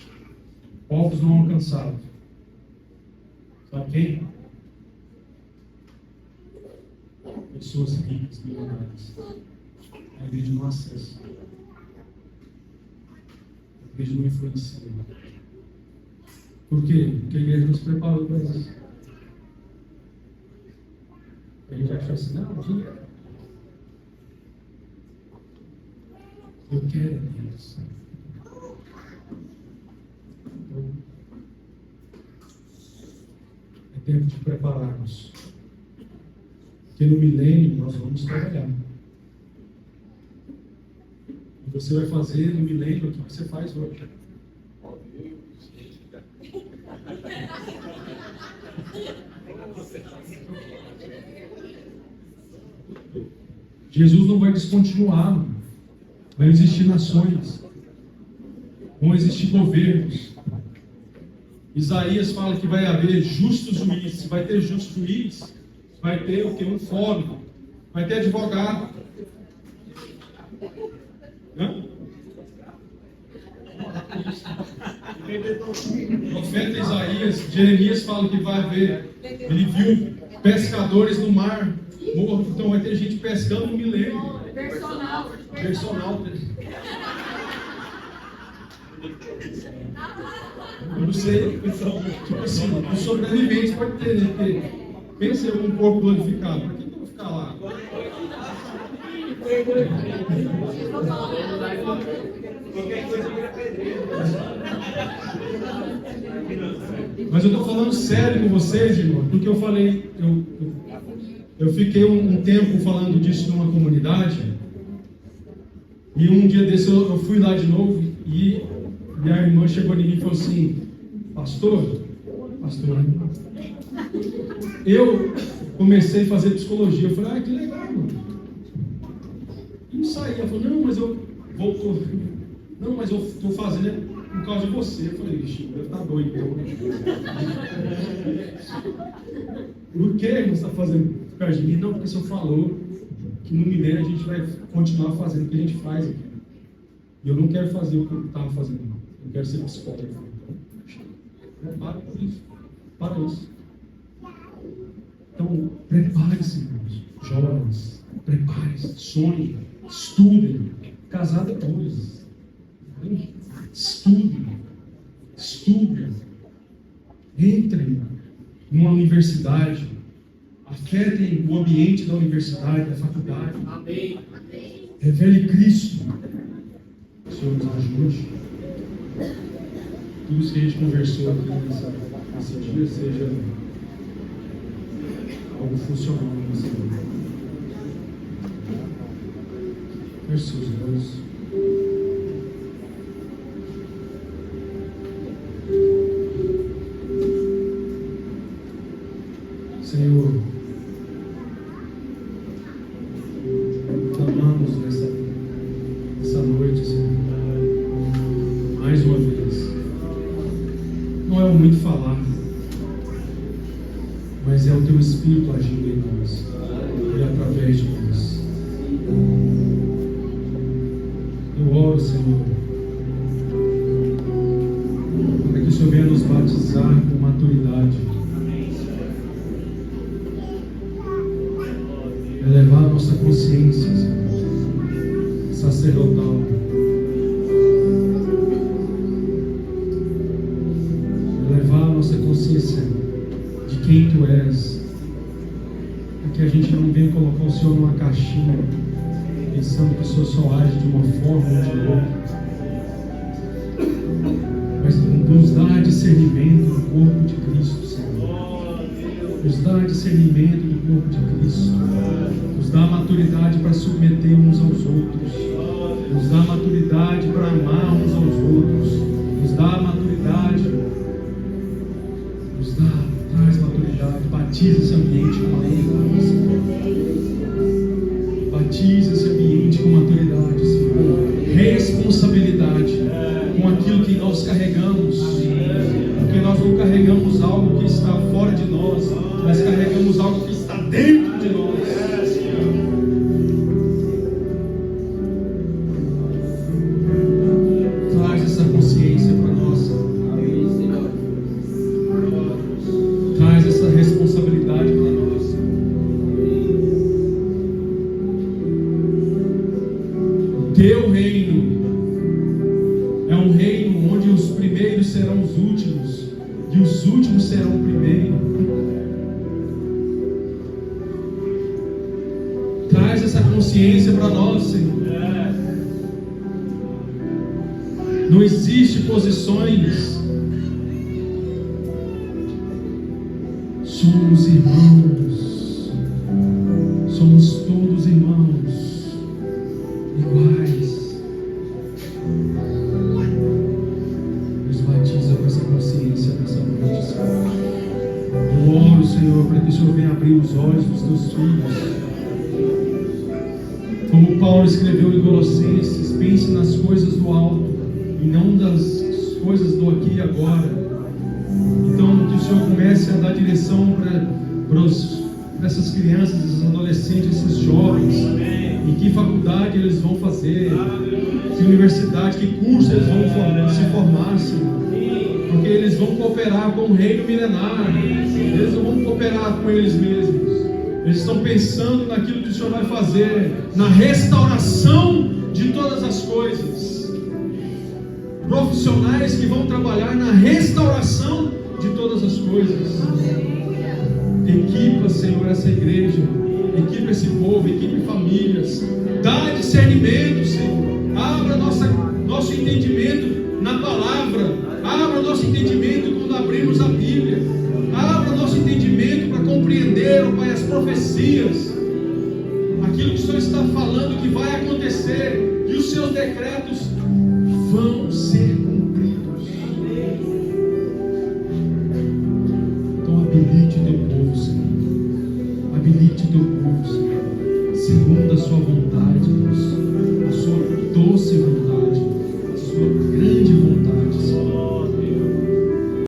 Speaker 1: povos não alcançados. Sabe quem? Pessoas ricas, milionárias. A igreja não acessa. A igreja não influencia. Por quê? Porque a igreja não se preparou para isso. A gente acha assim, não, dinheiro. Eu quero Deus. Então, é tempo de prepararmos. Porque no milênio nós vamos trabalhar. E você vai fazer no milênio o que você faz hoje. Jesus não vai descontinuar. Vai existir nações. Vão existir governos. Isaías fala que vai haver justo juiz. Se vai ter justo juiz, vai ter o quê? Um fórum. Vai ter advogado. Hã? O profeta Isaías, Jeremias fala que vai haver. Ele viu pescadores no mar morto. Então vai ter gente pescando no milênio. Personal. Eu não sei, tipo assim, os sobreviventes podem ter, né? Pensa em algum corpo glorificado. Por que eu vou ficar lá? Mas eu estou falando sério com vocês, irmão, porque eu falei, eu fiquei um tempo falando disso numa comunidade, e um dia desse eu fui lá de novo, e a irmã chegou em mim e falou assim: pastor, eu comecei a fazer psicologia. Eu falei: que legal, mano. E não saí. Ela falou: não, mas eu estou fazendo por causa de você. Eu falei: vixe, deve estar doido. Por que você está fazendo por causa de mim? Não, porque o senhor falou que no milênio a gente vai continuar fazendo o que a gente faz aqui. E eu não quero fazer o que eu estava fazendo, não. Eu quero ser psicólogo. Então, para com isso. Para isso. Então, prepare-se, irmãos. Jovens, prepare-se. Sonhem. Estudem. Casar depois. Estudem. Estudem. Entrem numa universidade. Afetem o ambiente da universidade, da faculdade.
Speaker 2: Amém.
Speaker 1: Revele Cristo. O Senhor nos ajude. Tudo isso que a gente conversou aqui nesse dia seja algo funcional na nossa vida. Feche seus olhos. Senhor, clamamos nessa noite, Senhor, mais uma vez. Não é o muito falar, mas é o Teu Espírito agindo em nós e através de nós. Eu oro, Senhor, para que o Senhor venha nos batizar com maturidade, elevar a nossa consciência, Senhor, sacerdotal, elevar a nossa consciência de quem Tu és, para que a gente não venha colocar o Senhor numa caixinha, pensando que o Senhor só age de uma forma ou de outra, mas nos dá discernimento do corpo de Cristo, Senhor. Nos dá discernimento do corpo de Cristo. Nos dá maturidade para submeter uns aos outros. Nos dá maturidade para amar uns aos outros. Nos dá maturidade. Traz maturidade. Batiza esse ambiente com maturidade, Senhor. Batiza esse ambiente com maturidade, Senhor. Responsabilidade com aquilo que nós carregamos. Porque nós não carregamos algo que está fora de nós, mas carregamos algo que está dentro de nós. Traz essa consciência para nós. Traz essa responsabilidade para nós. O Teu reino é um reino onde os primeiros serão os últimos e os últimos serão o primeiro. Traz essa consciência para nós, Senhor. Não existe posições. Somos irmãos. Somos todos irmãos, iguais. Nos batiza com essa consciência nessa noite, Senhor. Eu oro, Senhor, para que o Senhor venha abrir os olhos dos Teus filhos. Como Paulo escreveu em Colossenses, pense nas coisas do alto e não das coisas do aqui e agora. Então, que o Senhor comece a dar direção para essas crianças, esses adolescentes, esses jovens. Em que faculdade eles vão fazer, que universidade, que curso eles vão se formar, Senhor. Porque eles vão cooperar com o reino milenar. Eles não vão cooperar com eles mesmos. Eles estão pensando naquilo que o Senhor vai fazer, na restauração de todas as coisas. Profissionais que vão trabalhar na restauração de todas as coisas. Equipa, Senhor, essa igreja. Equipa esse povo, equipe famílias. Dá discernimento, Senhor. Abra nosso entendimento na palavra. Abra nosso entendimento quando abrimos a Bíblia. Abra nosso entendimento para compreender, ó Pai, as profecias. Aquilo que o Senhor está falando que vai acontecer. E os seus decretos vão ser cumpridos. Então habilite o Teu povo, Senhor. Habilite o Teu povo, Senhor, segundo a Sua vontade.